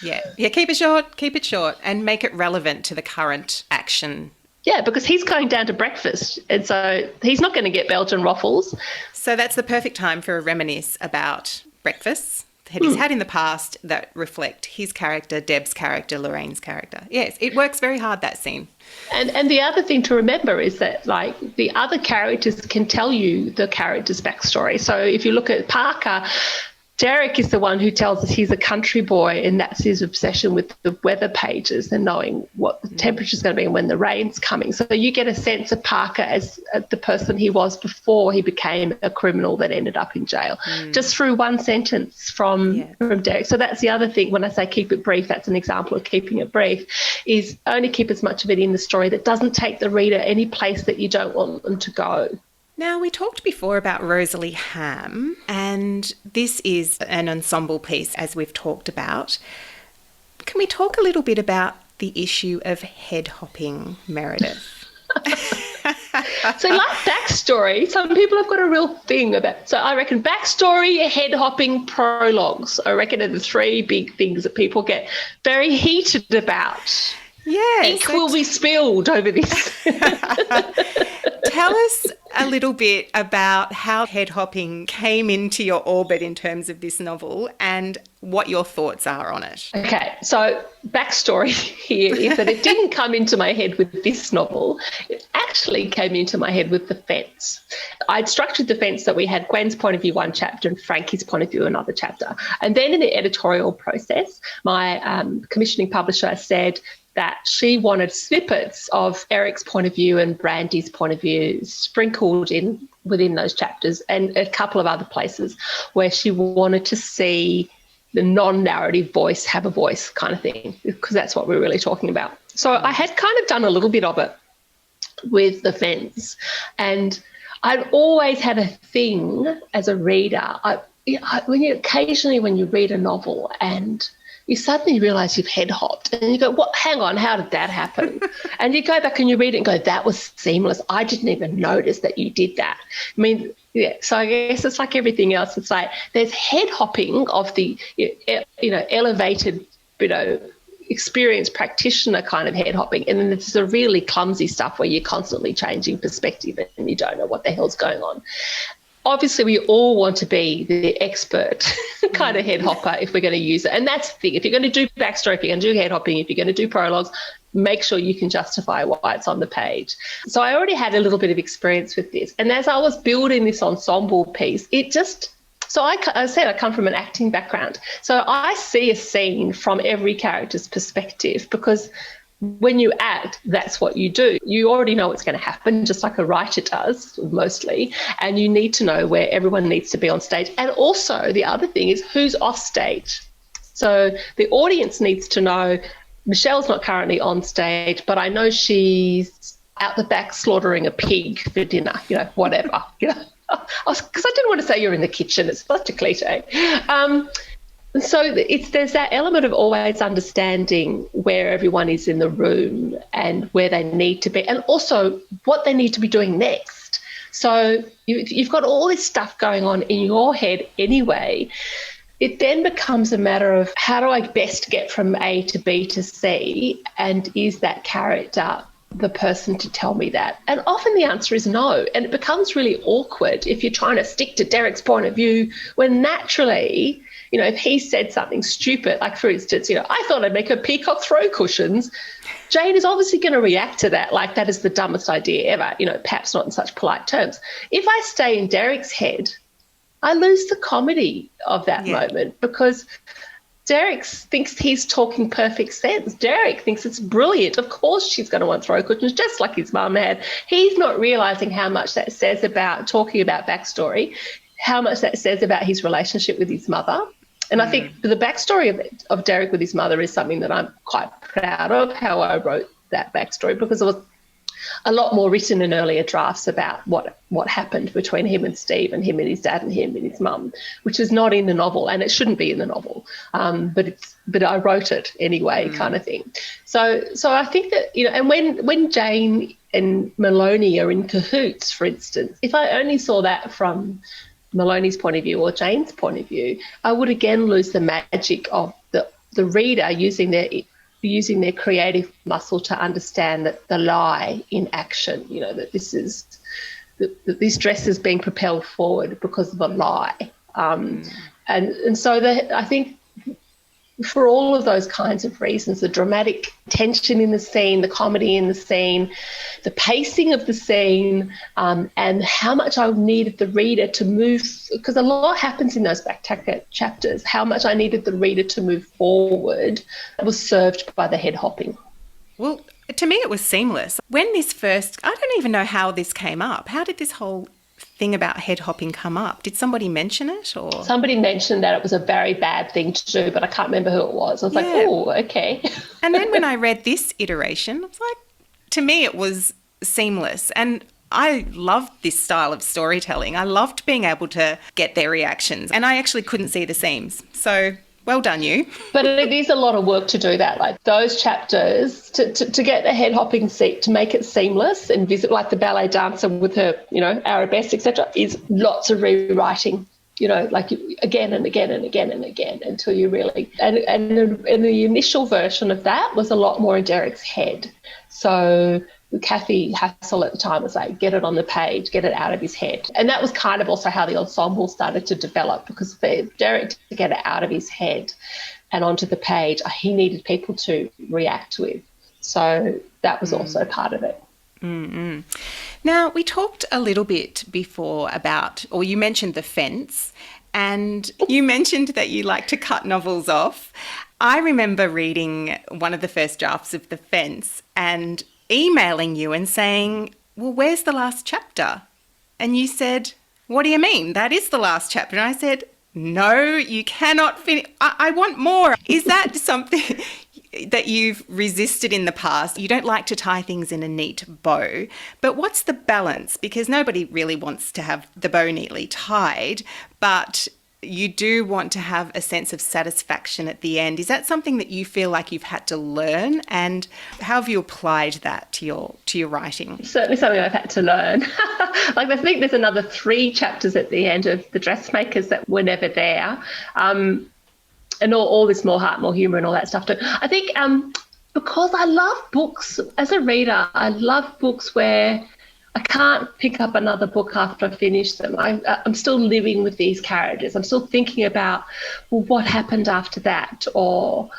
[SPEAKER 1] Yeah, keep it short and make it relevant to the current action.
[SPEAKER 2] Yeah, because he's going down to breakfast and so he's not going to get Belgian waffles.
[SPEAKER 1] So that's the perfect time for a reminisce about breakfasts that he's had in the past that reflect his character, Deb's character, Lorraine's character. Yes, it works very hard, that scene.
[SPEAKER 2] And the other thing to remember is that, like, the other characters can tell you the character's backstory. So if you look at Parker, Derek is the one who tells us he's a country boy and that's his obsession with the weather pages and knowing what the temperature's going to be and when the rain's coming. So you get a sense of Parker as the person he was before he became a criminal that ended up in jail, just through one sentence from Derek. So that's the other thing. When I say keep it brief, that's an example of keeping it brief, is only keep as much of it in the story that doesn't take the reader any place that you don't want them to go.
[SPEAKER 1] Now, we talked before about Rosalie Ham, and this is an ensemble piece, as we've talked about. Can we talk a little bit about the issue of head hopping, Meredith?
[SPEAKER 2] So like backstory, some people have got a real thing about. So I reckon backstory, head hopping, prologues. I reckon are the three big things that people get very heated about.
[SPEAKER 1] Yes.
[SPEAKER 2] Ink will be spilled over this.
[SPEAKER 1] Tell us a little bit about how head hopping came into your orbit in terms of this novel and what your thoughts are on it.
[SPEAKER 2] Okay, so backstory here is that it didn't come into my head with this novel. It actually came into my head with The Fence. I'd structured The Fence that we had Gwen's point of view one chapter and Frankie's point of view another chapter. And then in the editorial process, my commissioning publisher said that she wanted snippets of Eric's point of view and Brandy's point of view sprinkled in within those chapters and a couple of other places where she wanted to see the non-narrative voice have a voice kind of thing, because that's what we're really talking about. So I had kind of done a little bit of it with The Fence, and I'd always had a thing as a reader. Occasionally when you read a novel and you suddenly realise you've head hopped and you go, what? Hang on, how did that happen? And you go back and you read it and go, that was seamless. I didn't even notice that you did that. I mean, yeah, so I guess it's like everything else. It's like there's head hopping of the, elevated, experienced practitioner kind of head hopping, and then there's the really clumsy stuff where you're constantly changing perspective and you don't know what the hell's going on. Obviously, we all want to be the expert kind of head hopper if we're going to use it. And that's the thing. If you're going to do backstory, if you're going to do head hopping, if you're going to do prologues, make sure you can justify why it's on the page. So I already had a little bit of experience with this. And as I was building this ensemble piece, I said I come from an acting background. So I see a scene from every character's perspective, because when you act, that's what you do. You already know what's going to happen, just like a writer does, mostly, and you need to know where everyone needs to be on stage. And also the other thing is who's off stage. So the audience needs to know Michelle's not currently on stage, but I know she's out the back slaughtering a pig for dinner, whatever, because I didn't want to say you're in the kitchen. It's such a cliche. So there's that element of always understanding where everyone is in the room and where they need to be, and also what they need to be doing next. So you've got all this stuff going on in your head anyway. It then becomes a matter of how do I best get from A to B to C, and is that character the person to tell me that? And often the answer is no, and it becomes really awkward if you're trying to stick to Derek's point of view when naturally, if he said something stupid, like for instance, I thought I'd make her peacock throw cushions, Jane is obviously going to react to that like that is the dumbest idea ever, perhaps not in such polite terms. If I stay in Derek's head, I lose the comedy of that moment, because Derek thinks he's talking perfect sense. Derek thinks it's brilliant. Of course she's going to want throw cushions, just like his mum had. He's not realising how much that says about talking about backstory, how much that says about his relationship with his mother. And I think the backstory of Derek with his mother is something that I'm quite proud of, how I wrote that backstory, because there was a lot more written in earlier drafts about what happened between him and Steve and him and his dad and him and his mum, which is not in the novel, and it shouldn't be in the novel. But I wrote it anyway, kind of thing. So I think that, and when Jane and Maloney are in cahoots, for instance, if I only saw that from Maloney's point of view or Jane's point of view, I would again lose the magic of the reader using their creative muscle to understand that the lie in action, that this dress is being propelled forward because of a lie. And so I think for all of those kinds of reasons, the dramatic tension in the scene, the comedy in the scene, the pacing of the scene, and how much I needed the reader to move, because a lot happens in those back chapters, how much I needed the reader to move forward was served by the head hopping.
[SPEAKER 1] Well, to me it was seamless. When I don't even know how this came up. How did this whole thing about head hopping come up? Did somebody mention it? Or
[SPEAKER 2] somebody mentioned that it was a very bad thing to do, but I can't remember who it was. I was like, oh, okay.
[SPEAKER 1] And then when I read this iteration, I was like, to me it was seamless. And I loved this style of storytelling. I loved being able to get their reactions, and I actually couldn't see the seams. So well done, you.
[SPEAKER 2] But it is a lot of work to do that. Like those chapters, to get the head hopping seat, to make it seamless and visit, like the ballet dancer with her, arabesque, etc., is lots of rewriting. Like again and again and again and again until you really. And the initial version of that was a lot more in Derek's head. So Kathy Hassel at the time was like, get it on the page, get it out of his head. And that was kind of also how the ensemble started to develop, because for Derek to get it out of his head and onto the page, he needed people to react with. So that was also part of it.
[SPEAKER 1] Mm-mm. Now, we talked a little bit before or you mentioned the fence, and you mentioned that you like to cut novels off. I remember reading one of the first drafts of The Fence and emailing you and saying, well, where's the last chapter? And you said, what do you mean? That is the last chapter. And I said, no, you cannot finish. I want more. Is that something that you've resisted in the past? You don't like to tie things in a neat bow, but what's the balance? Because nobody really wants to have the bow neatly tied, but you do want to have a sense of satisfaction at the end. Is that something that you feel like you've had to learn, and how have you applied that to your writing?
[SPEAKER 2] Certainly something I've had to learn. Like, I think there's another 3 chapters at the end of The Dressmakers that were never there. And all this more heart, more humour and all that stuff too. I think because I love books, as a reader, I love books where I can't pick up another book after I finish them. I'm still living with these characters. I'm still thinking about, well, what happened after that? Or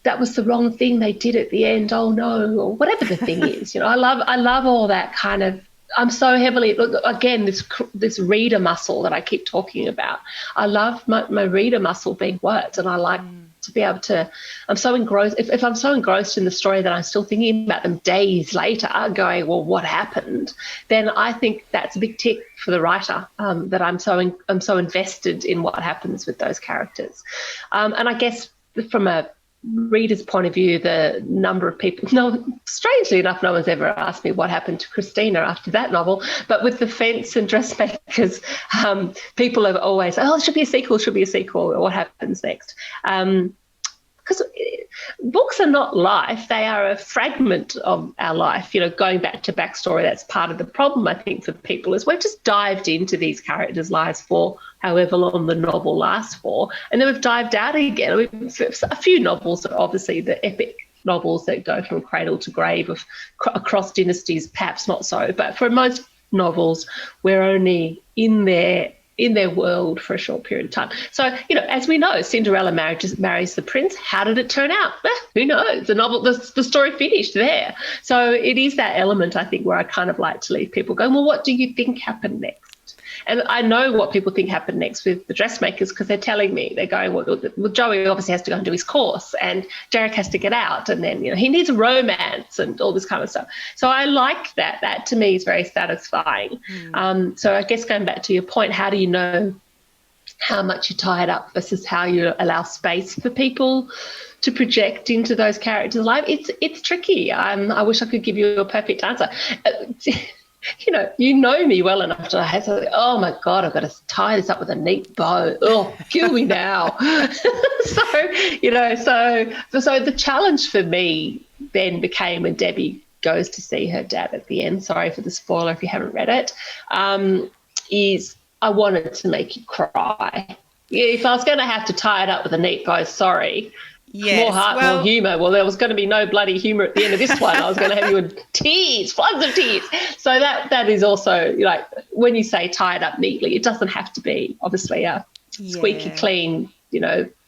[SPEAKER 2] that was the wrong thing they did at the end. Oh, no. Or whatever the thing is. I love all that kind of. I'm so heavily, look, again, this reader muscle that I keep talking about. I love my reader muscle being worked, and I like to be able to, I'm so engrossed, if I'm so engrossed in the story that I'm still thinking about them days later, going, well, what happened? Then I think that's a big tick for the writer, that I'm so invested in what happens with those characters. And I guess from a reader's point of view, the number of people, strangely enough, no one's ever asked me what happened to Christina after that novel, but with The Fence and Dressmakers, people have always said, it should be a sequel, or what happens next? Because books are not life, they are a fragment of our life. Going back to backstory, that's part of the problem, I think, for people, is we've just dived into these characters' lives for however long the novel lasts for, and then we've dived out again. A few novels are obviously the epic novels that go from cradle to grave across dynasties, perhaps not so, but for most novels, we're only in their world for a short period of time. So, as we know, Cinderella marries the prince. How did it turn out? Who knows? The story finished there. So it is that element, I think, where I kind of like to leave people going, well, what do you think happened next? And I know what people think happened next with The Dressmakers, because they're telling me, they're going, well, Joey obviously has to go and do his course, and Derek has to get out, and then, he needs a romance and all this kind of stuff. So I like that. That to me is very satisfying. So I guess going back to your point, how do you know how much you tie it up versus how you allow space for people to project into those characters' life? It's tricky. I wish I could give you a perfect answer. You know me well enough to have to, oh my God, I've got to tie this up with a neat bow. Oh, kill me now. So the challenge for me then became when Debbie goes to see her dad at the end. Sorry for the spoiler if you haven't read it. Is I wanted to make you cry. If I was going to have to tie it up with a neat bow, sorry. Yes, more heart, more humour. Well, there was going to be no bloody humour at the end of this one. I was going to have you in tears, floods of tears. So that is also, when you say tie it up neatly, it doesn't have to be obviously a squeaky clean,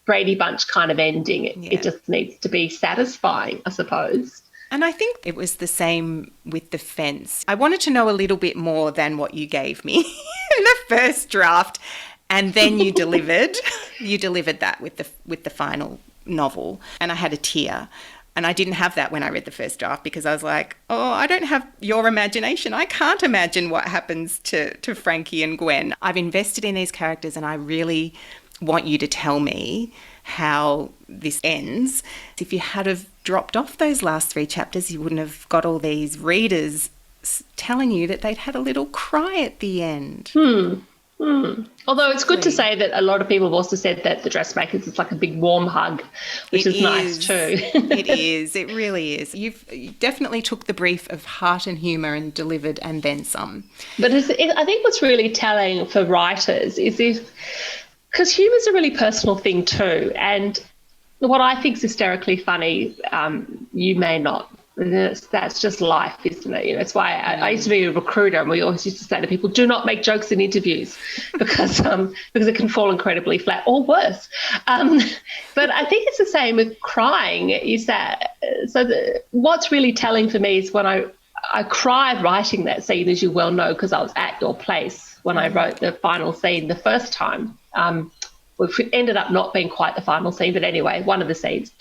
[SPEAKER 2] Brady Bunch kind of ending. It just needs to be satisfying, I suppose.
[SPEAKER 1] And I think it was the same with The Fence. I wanted to know a little bit more than what you gave me in the first draft, and then you delivered that with the final novel, and I had a tear, and I didn't have that when I read the first draft, because I was like, I don't have your imagination. I can't imagine what happens to Frankie and Gwen. I've invested in these characters, and I really want you to tell me how this ends. If you had have dropped off those last 3 chapters, you wouldn't have got all these readers telling you that they'd had a little cry at the end.
[SPEAKER 2] Although it's good to say that a lot of people have also said that The Dressmakers is like a big warm hug, which is nice too.
[SPEAKER 1] It is. It really is. You definitely took the brief of heart and humour and delivered, and then some. But
[SPEAKER 2] I think what's really telling for writers is because humour is a really personal thing too, and what I think is hysterically funny, you may not. That's just life, isn't it? It's why I used to be a recruiter, and we always used to say to people, do not make jokes in interviews because it can fall incredibly flat, or worse. But I think it's the same with crying. Is that what's really telling for me is when I cried writing that scene, as you well know, because I was at your place when I wrote the final scene the first time. Which ended up not being quite the final scene, but anyway, one of the scenes.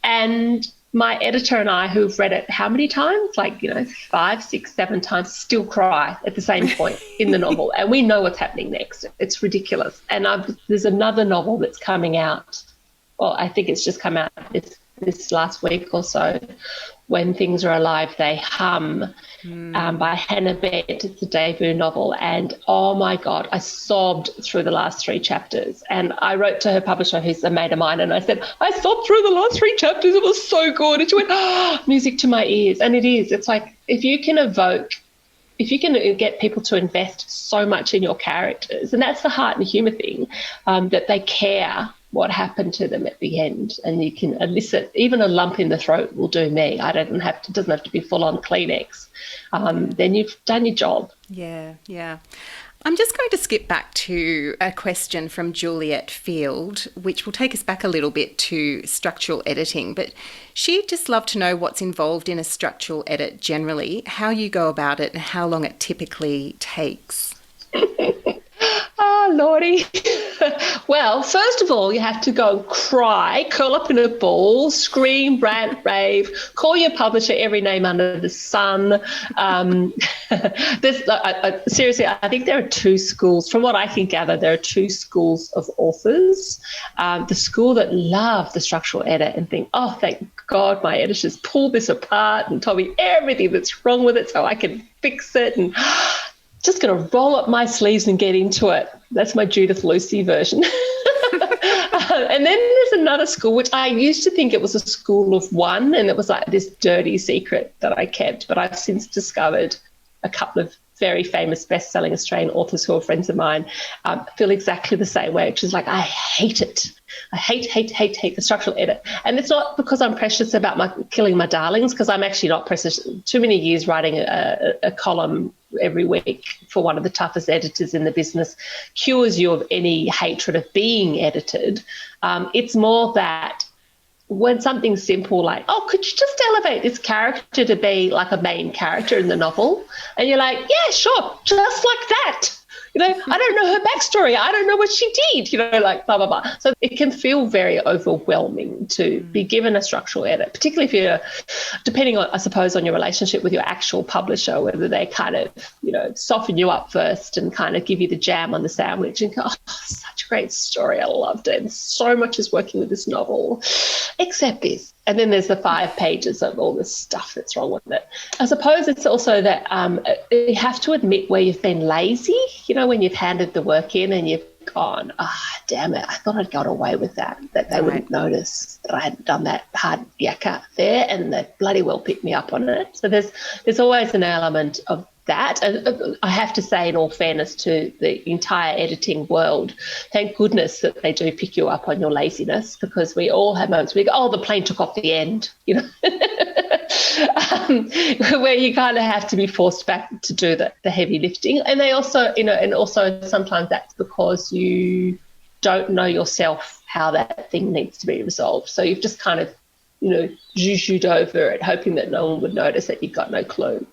[SPEAKER 2] And my editor and I, who've read it how many times? 5, 6, 7 times, still cry at the same point in the novel. And we know what's happening next. It's ridiculous. And there's another novel that's coming out. Well, I think it's just come out this last week or so, When Things Are Alive, They Hum, by Hannah Bennett. It's a debut novel. And, oh, my God, I sobbed through the last 3 chapters. And I wrote to her publisher, who's a mate of mine, and I said, I sobbed through the last 3 chapters. It was so good. And she went, oh, music to my ears. And it is. It's like if you can get people to invest so much in your characters, and that's the heart and humour thing, that they care what happened to them at the end, and you can elicit even a lump in the throat will do me. It doesn't have to be full on Kleenex. Then you've done your job.
[SPEAKER 1] Yeah. I'm just going to skip back to a question from Juliet Field, which will take us back a little bit to structural editing. But she'd just love to know what's involved in a structural edit generally, how you go about it, and how long it typically takes.
[SPEAKER 2] Oh, Lordy. Well, first of all, you have to go and curl up in a ball, scream, rant, rave, call your publisher every name under the sun. Seriously, I think there are 2 schools. From what I can gather, there are 2 schools of authors. The school that love the structural edit and think, oh, thank God my editors pulled this apart and told me everything that's wrong with it so I can fix it, and just going to roll up my sleeves and get into it. That's my Judith Lucy version. And then there's another school, which I used to think it was a school of one, and it was like this dirty secret that I kept, but I've since discovered a couple of very famous best-selling Australian authors who are friends of mine feel exactly the same way, which is like, I hate it. I hate the structural edit. And it's not because I'm precious about killing my darlings, because I'm actually not precious. Too many years writing a column every week for one of the toughest editors in the business cures you of any hatred of being edited. It's more that when something's simple like, oh, could you just elevate this character to be like a main character in the novel? And you're like, yeah, sure, just like that. I don't know her backstory. I don't know what she did, like blah, blah, blah. So it can feel very overwhelming to be given a structural edit, particularly if you're, depending on, I suppose, on your relationship with your actual publisher, whether they kind of, soften you up first and kind of give you the jam on the sandwich and go, oh, such a great story. I loved it. And so much is working with this novel, except this. And then there's the 5 pages of all the stuff that's wrong with it. I suppose it's also that you have to admit where you've been lazy, when you've handed the work in and you've gone, damn it, I thought I'd got away with that they wouldn't notice that I hadn't done that hard yakka there, and they bloody well picked me up on it. So there's always an element of that. And I have to say, in all fairness to the entire editing world, thank goodness that they do pick you up on your laziness, because we all have moments where we go, oh, the plane took off the end, where you kind of have to be forced back to do the heavy lifting. And they also, and also sometimes that's because you don't know yourself how that thing needs to be resolved. So you've just kind of, zhuzhed over it, hoping that no one would notice that you've got no clue.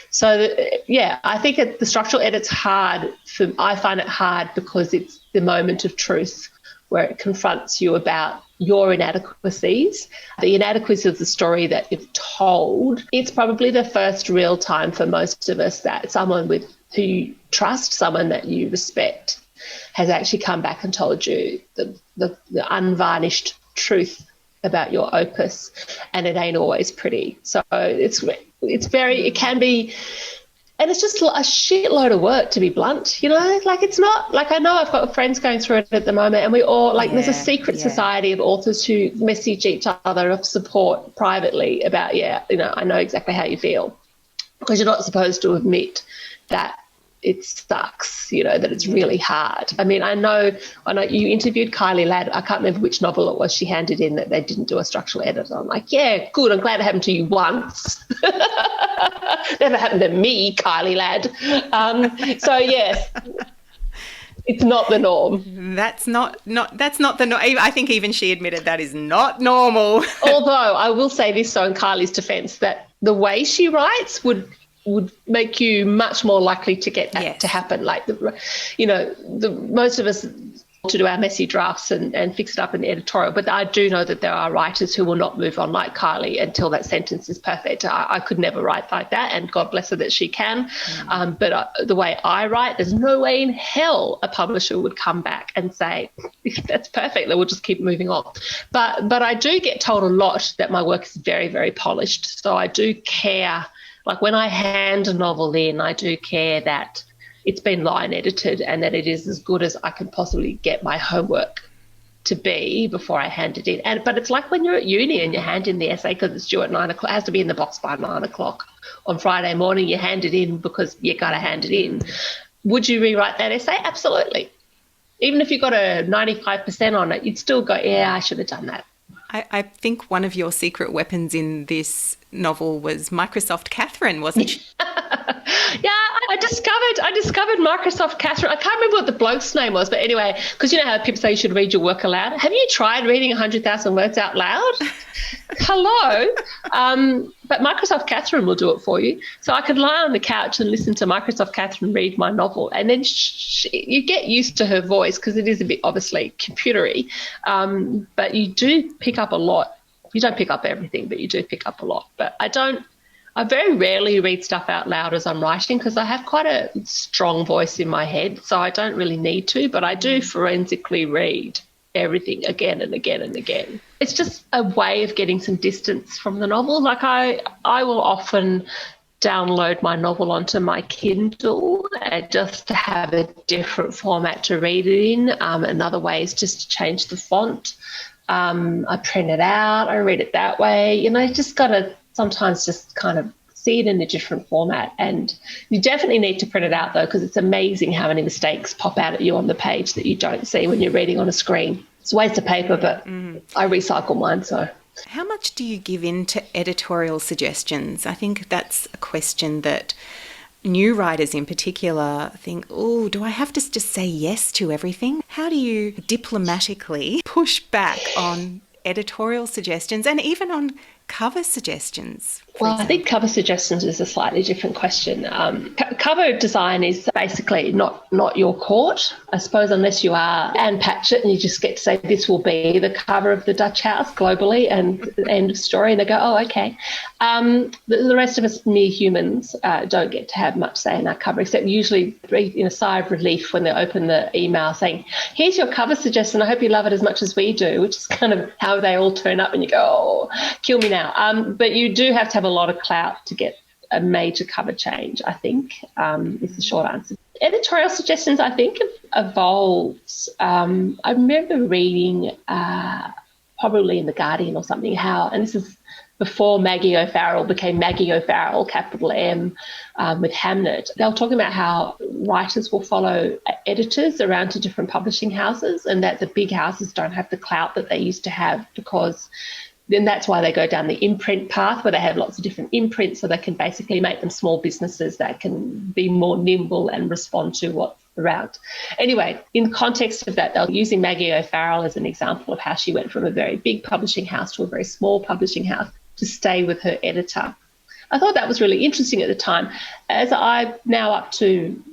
[SPEAKER 2] So, I think the structural edit's hard. I find it hard because it's the moment of truth where it confronts you about your inadequacies, the inadequacies of the story that you've told. It's probably the first real time for most of us that someone who you trust, someone that you respect, has actually come back and told you the unvarnished truth about your opus, and it ain't always pretty. So it can be, and it's just a shitload of work, to be blunt, like it's not, like I know I've got friends going through it at the moment, and we all, like, there's a secret society of authors who message each other of support privately about, I know exactly how you feel, because you're not supposed to admit that it sucks, that it's really hard. I mean, I know you interviewed Kylie Ladd. I can't remember which novel it was she handed in that they didn't do a structural edit. I'm like, yeah, good. I'm glad it happened to you once. Never happened to me, Kylie Ladd. So, yes, it's not the norm.
[SPEAKER 1] That's not the norm. I think even she admitted that is not normal.
[SPEAKER 2] Although I will say this, so in Kylie's defence, that the way she writes would make you much more likely to get that to happen. Like, most of us to do our messy drafts and fix it up in the editorial. But I do know that there are writers who will not move on like Kylie until that sentence is perfect. I could never write like that, and God bless her that she can. But the way I write, there's no way in hell a publisher would come back and say, that's perfect, then we'll just keep moving on. But I do get told a lot that my work is very, very polished. So I do care. Like when I hand a novel in, I do care that it's been line edited and that it is as good as I can possibly get my homework to be before I hand it in. But it's like when you're at uni and you hand in the essay because it's due at 9 o'clock. It has to be in the box by 9 o'clock on Friday morning. You hand it in because you got to hand it in. Would you rewrite that essay? Absolutely. Even if you got a 95% on it, you'd still go, yeah, I should have done that.
[SPEAKER 1] I think one of your secret weapons in this novel was Microsoft Catherine, wasn't it?
[SPEAKER 2] Yeah, I discovered Microsoft Catherine. I can't remember what the bloke's name was, but anyway, because you know how people say you should read your work aloud. Have you tried reading 100,000 words out loud? Hello. But Microsoft Catherine will do it for you. So I could lie on the couch and listen to Microsoft Catherine read my novel, and then you get used to her voice because it is a bit obviously computery, but you do pick up a lot. You don't pick up everything, but you do pick up a lot. But I very rarely read stuff out loud as I'm writing because I have quite a strong voice in my head, so I don't really need to, but I do forensically read everything again and again and again. It's just a way of getting some distance from the novel. Like I will often download my novel onto my Kindle just to have a different format to read it in. Another way is just to change the font. I print it out, I read it that way. You know, you just got to sometimes just kind of see it in a different format. And you definitely need to print it out, though, because it's amazing how many mistakes pop out at you on the page that you don't see when you're reading on a screen. It's a waste of paper, but I recycle mine, so.
[SPEAKER 1] How much do you give in to editorial suggestions? I think that's a question that new writers in particular think, oh, do I have to just say yes to everything? How do you diplomatically push back on editorial suggestions and even on cover suggestions?
[SPEAKER 2] Well, I think cover suggestions is a slightly different question. Cover design is basically not your court, I suppose, unless you are Anne Patchett and you just get to say this will be the cover of the Dutch House globally and end of story, and they go, oh, okay. The rest of us mere humans don't get to have much say in our cover, except usually breathe in a sigh of relief when they open the email saying, here's your cover suggestion, I hope you love it as much as we do, which is kind of how they all turn up and you go, oh, kill me now. But you do have to have a lot of clout to get a major cover change, I think, is the short answer. Editorial suggestions, I think, have evolved. I remember reading probably in The Guardian or something how, and this is before Maggie O'Farrell became Maggie O'Farrell, capital M, with Hamnet. They were talking about how writers will follow editors around to different publishing houses and that the big houses don't have the clout that they used to have because then that's why they go down the imprint path where they have lots of different imprints so they can basically make them small businesses that can be more nimble and respond to what's around. Anyway, in the context of that, they're using Maggie O'Farrell as an example of how she went from a very big publishing house to a very small publishing house to stay with her editor. I thought that was really interesting at the time. As I'm now up to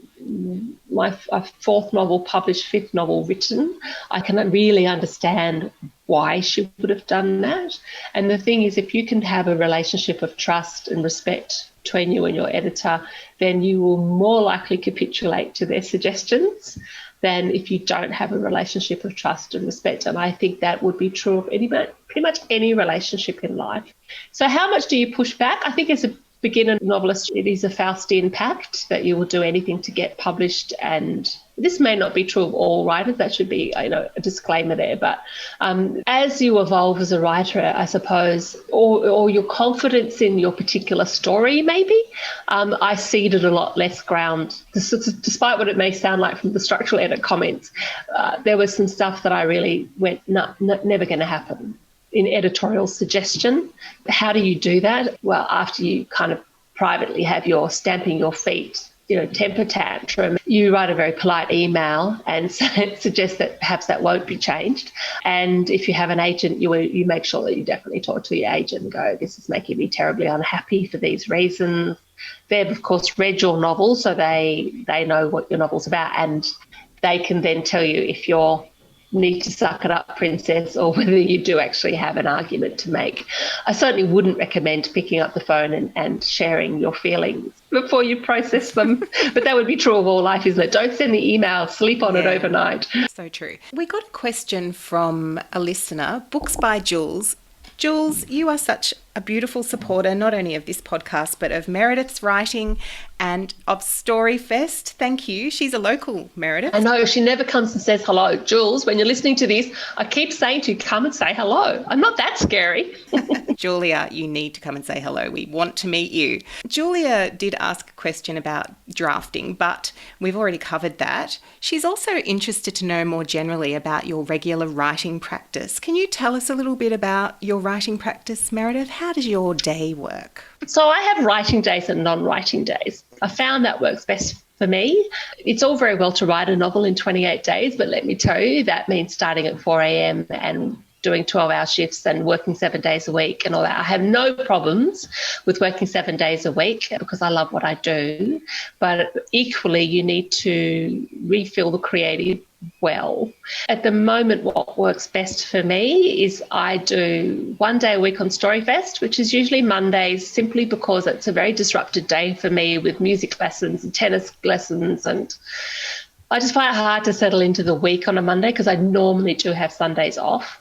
[SPEAKER 2] my fourth novel published, fifth novel written, I can really understand why she would have done that. And the thing is, if you can have a relationship of trust and respect between you and your editor, then you will more likely capitulate to their suggestions than if you don't have a relationship of trust and respect. And I think that would be true of pretty much any relationship in life. So how much do you push back? I think as a beginner novelist, it is a Faustian pact that you will do anything to get published, and this may not be true of all writers. That should be, a disclaimer there. But as you evolve as a writer, I suppose, or your confidence in your particular story, maybe, I ceded a lot less ground. Despite what it may sound like from the structural edit comments, there was some stuff that I really went, never going to happen. In editorial suggestion. How do you do that? Well, after you kind of privately have your stamping your feet, temper tantrum, you write a very polite email and suggest that perhaps that won't be changed. And if you have an agent, you make sure that you definitely talk to your agent and go, this is making me terribly unhappy for these reasons. They've, of course, read your novel, so they know what your novel's about, and they can then tell you if you're need to suck it up, princess, or whether you do actually have an argument to make. I certainly wouldn't recommend picking up the phone and sharing your feelings before you process them. But that would be true of all life, isn't it? Don't send the email, sleep on it overnight.
[SPEAKER 1] So true. We got a question from a listener, Books by Jules. Jules, you are such a beautiful supporter, not only of this podcast, but of Meredith's writing and of StoryFest. Thank you. She's a local, Meredith.
[SPEAKER 2] I know, she never comes and says hello. Jules, when you're listening to this, I keep saying to you, come and say hello. I'm not that scary.
[SPEAKER 1] Julia, you need to come and say hello. We want to meet you. Julia did ask a question about drafting, but we've already covered that. She's also interested to know more generally about your regular writing practice. Can you tell us a little bit about your writing practice, Meredith? How does your day work?
[SPEAKER 2] So I have writing days and non-writing days. I found that works best for me. It's all very well to write a novel in 28 days, but let me tell you, that means starting at 4 a.m. and doing 12-hour shifts and working 7 days a week and all that. I have no problems with working 7 days a week because I love what I do, but equally you need to refill the creative well. At the moment, what works best for me is I do 1 day a week on StoryFest, which is usually Mondays, simply because it's a very disrupted day for me with music lessons and tennis lessons, and I just find it hard to settle into the week on a Monday because I normally do have Sundays off.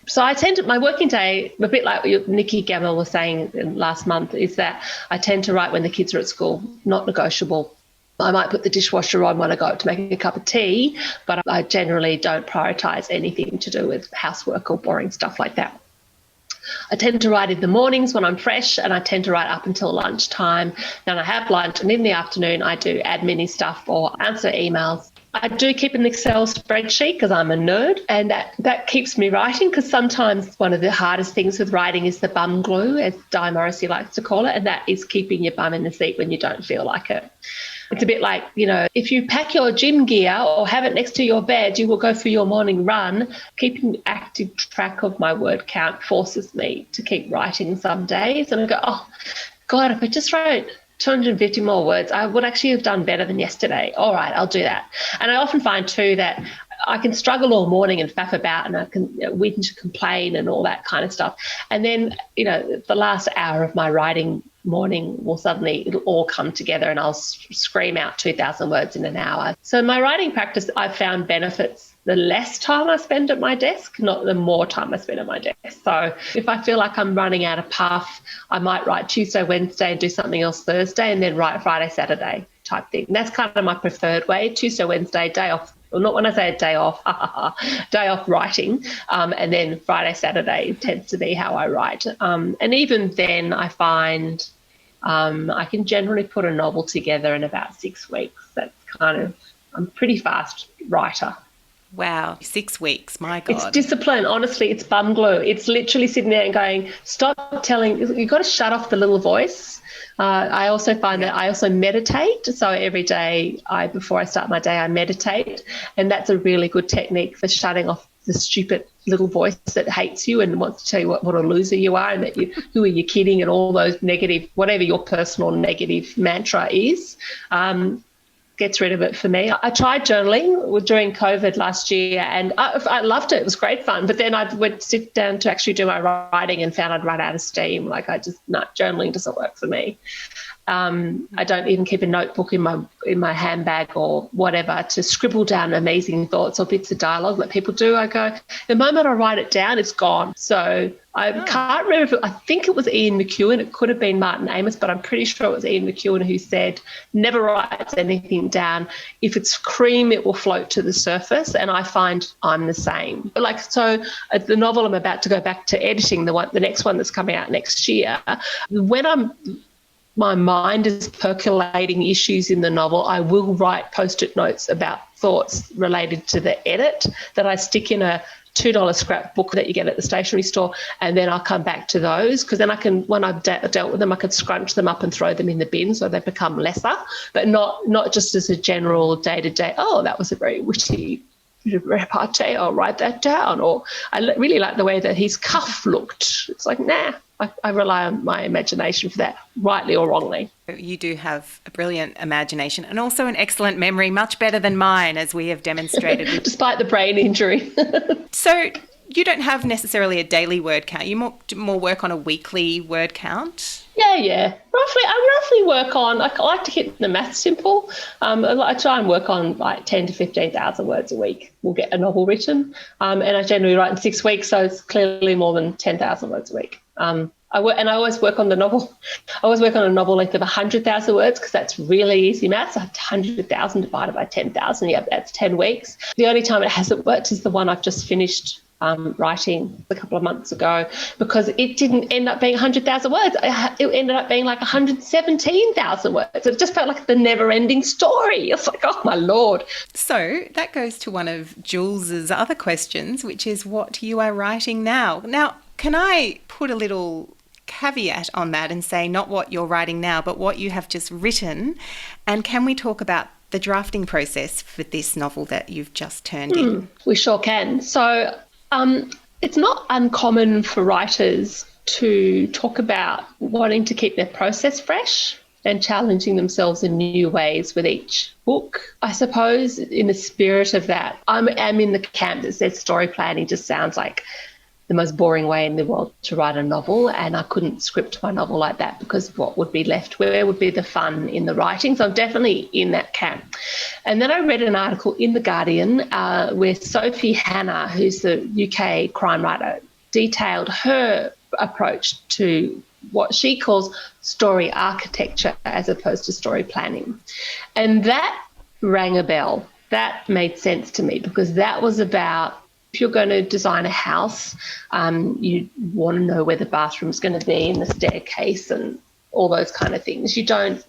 [SPEAKER 2] So I tend to, my working day, a bit like Nikki Gamble was saying last month, is that I tend to write when the kids are at school, not negotiable. I might put the dishwasher on when I go up to make a cup of tea, but I generally don't prioritise anything to do with housework or boring stuff like that. I tend to write in the mornings when I'm fresh, and I tend to write up until lunchtime. Then I have lunch, and in the afternoon I do admin stuff or answer emails. I do keep an Excel spreadsheet because I'm a nerd, and that keeps me writing, because sometimes one of the hardest things with writing is the bum glue, as Di Morrissey likes to call it, and that is keeping your bum in the seat when you don't feel like it. It's a bit like, if you pack your gym gear or have it next to your bed, you will go for your morning run. Keeping active track of my word count forces me to keep writing some days. And I go, oh, God, if I just wrote 250 more words, I would actually have done better than yesterday. All right, I'll do that. And I often find too that I can struggle all morning and faff about, and I can whinge, complain and all that kind of stuff. And then, the last hour of my writing morning it'll all come together, and I'll scream out 2,000 words in an hour. So my writing practice, I've found benefits the less time I spend at my desk, not the more time I spend at my desk. So if I feel like I'm running out of puff, I might write Tuesday, Wednesday and do something else Thursday, and then write Friday, Saturday type thing. And that's kind of my preferred way. Tuesday, Wednesday, day off. Well, not when I say a day off, day off writing, and then Friday, Saturday tends to be how I write. And even then I find I can generally put a novel together in about 6 weeks. That's I'm a pretty fast writer.
[SPEAKER 1] Wow, 6 weeks, my God.
[SPEAKER 2] It's discipline, honestly, it's bum glue. It's literally sitting there and going, stop telling, you've got to shut off the little voice. I also find that I also meditate. So every day before I start my day, I meditate. And that's a really good technique for shutting off the stupid little voice that hates you and wants to tell you what a loser you are, and that who are you kidding, and all those negative, whatever your personal negative mantra is. Gets rid of it for me. I tried journaling during COVID last year, and I loved it. It was great fun. But then I would sit down to actually do my writing and found I'd run out of steam. Journaling doesn't work for me. I don't even keep a notebook in my handbag or whatever to scribble down amazing thoughts or bits of dialogue that people do. I go, the moment I write it down, it's gone. So I can't remember. I think it was Ian McEwan. It could have been Martin Amis, but I'm pretty sure it was Ian McEwan who said, never write anything down. If it's cream, it will float to the surface. And I find I'm the same. The novel I'm about to go back to editing, the next one that's coming out next year, when my mind is percolating issues in the novel, I will write Post-it notes about thoughts related to the edit that I stick in a $2 scrapbook that you get at the stationery store, and then I'll come back to those, because then I can, when I've dealt with them, I can scrunch them up and throw them in the bin so they become lesser, but not just as a general day-to-day, oh, that was a very witty repartee, I'll write that down. Or I really like the way that his cuff looked. It's like, nah, I rely on my imagination for that, rightly or wrongly.
[SPEAKER 1] You do have a brilliant imagination and also an excellent memory, much better than mine, as we have demonstrated.
[SPEAKER 2] Despite the brain injury.
[SPEAKER 1] So you don't have necessarily a daily word count. You more work on a weekly word count?
[SPEAKER 2] Yeah. I roughly work on, I like to keep the math simple. I try and work on like 10 to 15,000 words a week. We'll get a novel written. And I generally write in 6 weeks, so it's clearly more than 10,000 words a week. I always work on the novel. I always work on a novel length of 100,000 words because that's really easy maths. 100,000 divided by 10,000. Yeah, that's 10 weeks. The only time it hasn't worked is the one I've just finished writing a couple of months ago, because it didn't end up being 100,000 words. It ended up being like 117,000 words. It just felt like the never-ending story. It's like, oh, my Lord.
[SPEAKER 1] So that goes to one of Jules's other questions, which is what you are writing now. Now, can I put a little caveat on that and say not what you're writing now, but what you have just written? And can we talk about the drafting process for this novel that you've just turned in?
[SPEAKER 2] We sure can. So it's not uncommon for writers to talk about wanting to keep their process fresh and challenging themselves in new ways with each book. I suppose in the spirit of that, I'm in the camp that says story planning just sounds like the most boring way in the world to write a novel, and I couldn't script my novel like that because what would be left? Where would be the fun in the writing? So I'm definitely in that camp. And then I read an article in The Guardian where Sophie Hannah, who's the UK crime writer, detailed her approach to what she calls story architecture as opposed to story planning. And that rang a bell. That made sense to me because that was about, if you're going to design a house, you want to know where the bathroom's going to be and the staircase and all those kind of things. You don't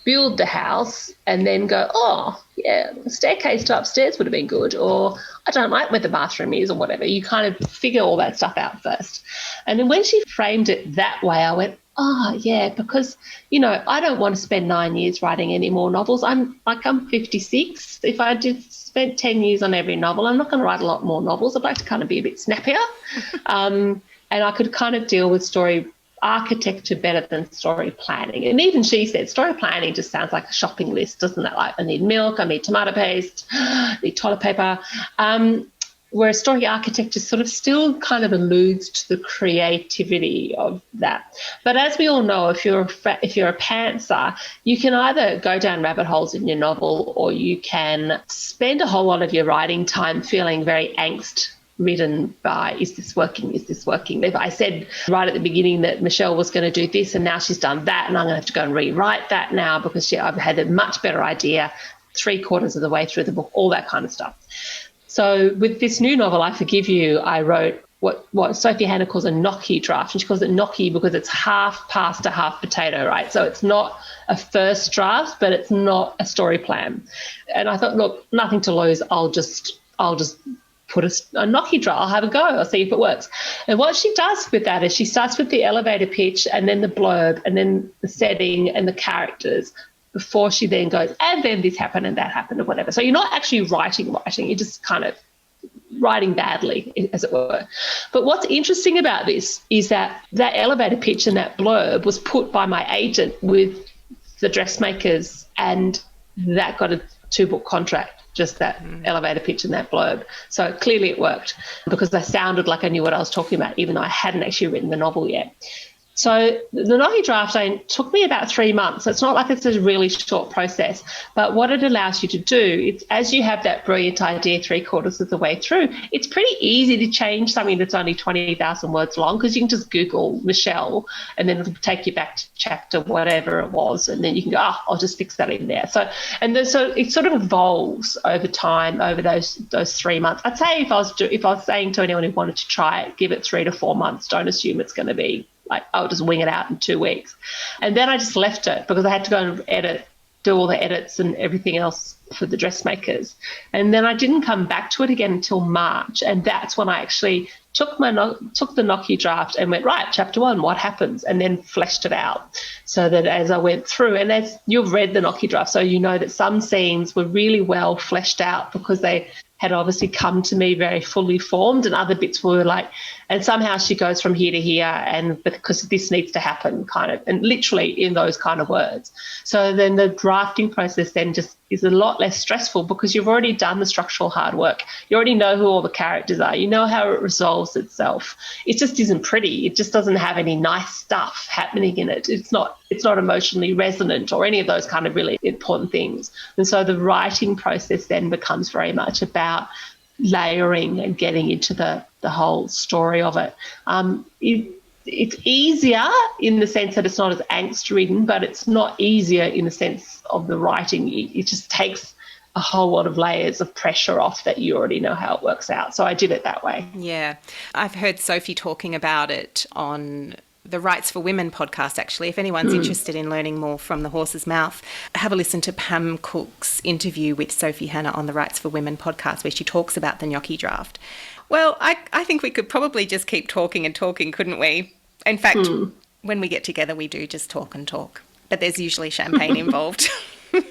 [SPEAKER 2] build the house and then go, oh, yeah, the staircase to upstairs would have been good, or I don't like where the bathroom is or whatever. You kind of figure all that stuff out first. And then when she framed it that way, I went, oh, yeah, because, I don't want to spend 9 years writing any more novels. I'm 56. If I spent 10 years on every novel, I'm not going to write a lot more novels. I'd like to kind of be a bit snappier. And I could kind of deal with story architecture better than story planning. And even she said story planning just sounds like a shopping list, doesn't it? Like, I need milk, I need tomato paste, I need toilet paper. Whereas story architecture sort of still kind of alludes to the creativity of that. But as we all know, if you're a pantser, you can either go down rabbit holes in your novel, or you can spend a whole lot of your writing time feeling very angst-ridden by, is this working? Is this working? If I said right at the beginning that Michelle was going to do this and now she's done that, and I'm going to have to go and rewrite that now because I've had a much better idea 3/4 of the way through the book, all that kind of stuff. So with this new novel, I Forgive You, I wrote what Sophie Hannah calls a gnocchi draft, and she calls it gnocchi because it's half pasta, half potato, right? So it's not a first draft, but it's not a story plan. And I thought, look, nothing to lose. I'll just put a gnocchi draft. I'll have a go. I'll see if it works. And what she does with that is she starts with the elevator pitch and then the blurb and then the setting and the characters, before she then goes, and then this happened and that happened or whatever. So you're not actually writing. You're just kind of writing badly, as it were. But what's interesting about this is that elevator pitch and that blurb was put by my agent with the Dressmakers, and that got a 2-book contract, just that elevator pitch and that blurb. So clearly it worked because I sounded like I knew what I was talking about, even though I hadn't actually written the novel yet. So the gnocchi draft took me about 3 months. So it's not like it's a really short process. But what it allows you to do, it's as you have that brilliant idea 3/4 of the way through, it's pretty easy to change something that's only 20,000 words long, because you can just Google Michelle and then it'll take you back to chapter whatever it was, and then you can go, I'll just fix that in there. So it sort of evolves over time, over those 3 months. I'd say if I was saying to anyone who wanted to try it, give it 3 to 4 months. Don't assume it's going to be like, I'll just wing it out in 2 weeks. And then I just left it because I had to go and do all the edits and everything else for the Dressmakers. And then I didn't come back to it again until March. And that's when I actually took the gnocchi draft and went, right, chapter 1, what happens? And then fleshed it out so that as I went through, and as you've read the gnocchi draft, so you know that some scenes were really well fleshed out because they had obviously come to me very fully formed, and other bits were like, and somehow she goes from here to here, and because this needs to happen, kind of, and literally in those kind of words. So then the drafting process then just is a lot less stressful because you've already done the structural hard work. You already know who all the characters are. You know how it resolves itself. It just isn't pretty. It just doesn't have any nice stuff happening in it. It's not emotionally resonant or any of those kind of really important things. And so the writing process then becomes very much about layering and getting into the whole story of it. It's easier in the sense that it's not as angst-ridden, but it's not easier in the sense of the writing. It just takes a whole lot of layers of pressure off that you already know how it works out. So I did it that way.
[SPEAKER 1] Yeah. I've heard Sophie talking about it on the Rights for Women podcast, actually. If anyone's interested in learning more from the horse's mouth, have a listen to Pam Cook's interview with Sophie Hannah on the Rights for Women podcast, where she talks about the gnocchi draft. Well, I think we could probably just keep talking and talking, couldn't we? In fact, when we get together, we do just talk and talk. But there's usually champagne involved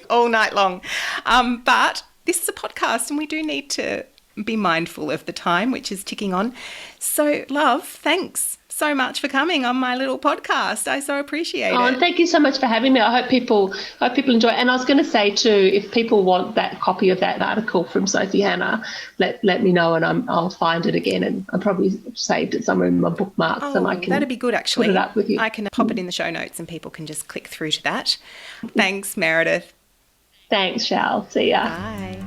[SPEAKER 1] all night long. But this is a podcast and we do need to be mindful of the time, which is ticking on. So, love, thanks so much for coming on my little podcast. I so appreciate it.
[SPEAKER 2] And thank you so much for having me. I hope people enjoy it. And I was going to say too, if people want that copy of that article from Sophie Hannah, let me know and I'll find it again. And I probably saved it somewhere in my bookmarks, and I can
[SPEAKER 1] that'd be good actually.
[SPEAKER 2] Put it up with you.
[SPEAKER 1] I can pop it in the show notes and people can just click through to that. Thanks, Meredith.
[SPEAKER 2] Thanks, Shal. See ya.
[SPEAKER 1] Bye.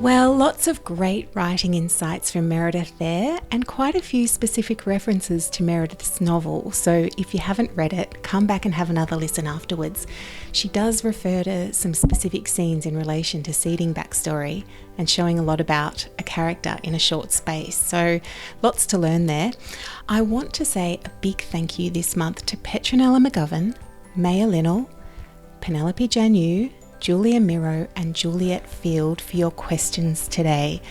[SPEAKER 1] Well, lots of great writing insights from Meredith there, and quite a few specific references to Meredith's novel. So if you haven't read it, come back and have another listen afterwards. She does refer to some specific scenes in relation to seeding backstory and showing a lot about a character in a short space. So lots to learn there. I want to say a big thank you this month to Petronella McGovern, Maya Linnell, Penelope Janu, Julia Miro and Juliet Field for your questions today.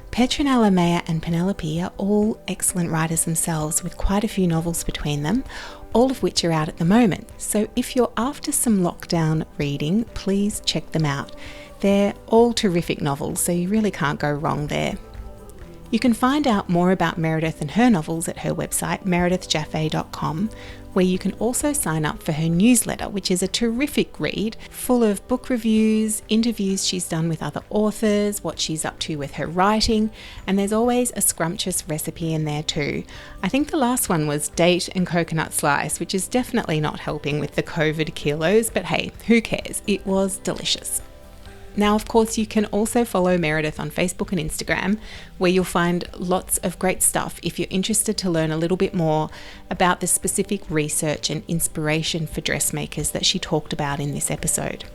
[SPEAKER 1] Petronella, Maya and Penelope are all excellent writers themselves with quite a few novels between them, all of which are out at the moment. So if you're after some lockdown reading, please check them out. They're all terrific novels, so you really can't go wrong there. You can find out more about Meredith and her novels at her website, meredithjaffe.com, where you can also sign up for her newsletter, which is a terrific read full of book reviews, interviews she's done with other authors, what she's up to with her writing, and there's always a scrumptious recipe in there too. I think the last one was date and coconut slice, which is definitely not helping with the COVID kilos, but hey, who cares? It was delicious. Now, of course, you can also follow Meredith on Facebook and Instagram, where you'll find lots of great stuff if you're interested to learn a little bit more about the specific research and inspiration for dressmakers that she talked about in this episode.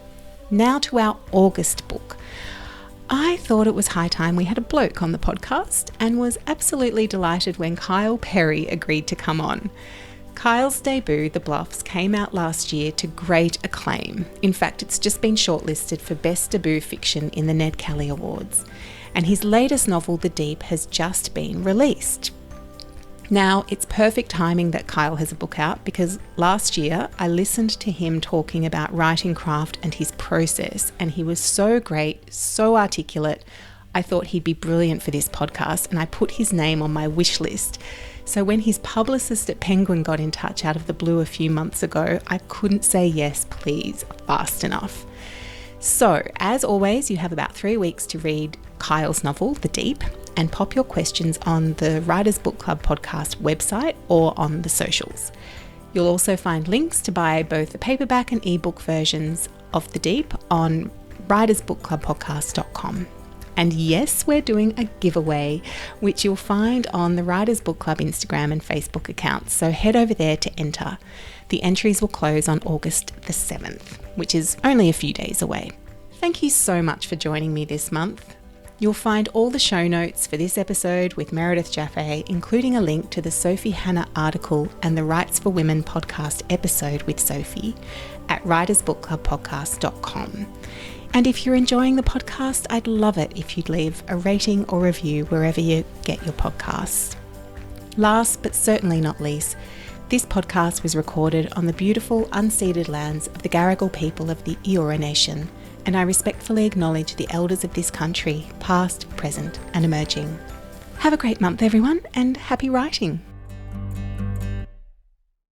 [SPEAKER 1] Now to our August book. I thought it was high time we had a bloke on the podcast and was absolutely delighted when Kyle Perry agreed to come on. Kyle's debut, The Bluffs, came out last year to great acclaim. In fact, it's just been shortlisted for Best Debut Fiction in the Ned Kelly Awards. And his latest novel, The Deep, has just been released. Now, it's perfect timing that Kyle has a book out because last year I listened to him talking about writing craft and his process, and he was so great, so articulate. I thought he'd be brilliant for this podcast, and I put his name on my wish list. So when his publicist at Penguin got in touch out of the blue a few months ago, I couldn't say yes, please, fast enough. So, as always, you have about 3 weeks to read Kyle's novel, The Deep, and pop your questions on the Writers Book Club podcast website or on the socials. You'll also find links to buy both the paperback and ebook versions of The Deep on writersbookclubpodcast.com. And yes, we're doing a giveaway, which you'll find on the Writers Book Club Instagram and Facebook accounts. So head over there to enter. The entries will close on August the 7th, which is only a few days away. Thank you so much for joining me this month. You'll find all the show notes for this episode with Meredith Jaffe, including a link to the Sophie Hannah article and the Rights for Women podcast episode with Sophie at writersbookclubpodcast.com. And if you're enjoying the podcast, I'd love it if you'd leave a rating or review wherever you get your podcasts. Last but certainly not least, this podcast was recorded on the beautiful unceded lands of the Gadigal people of the Eora Nation, and I respectfully acknowledge the elders of this country, past, present and emerging. Have a great month everyone, and happy writing!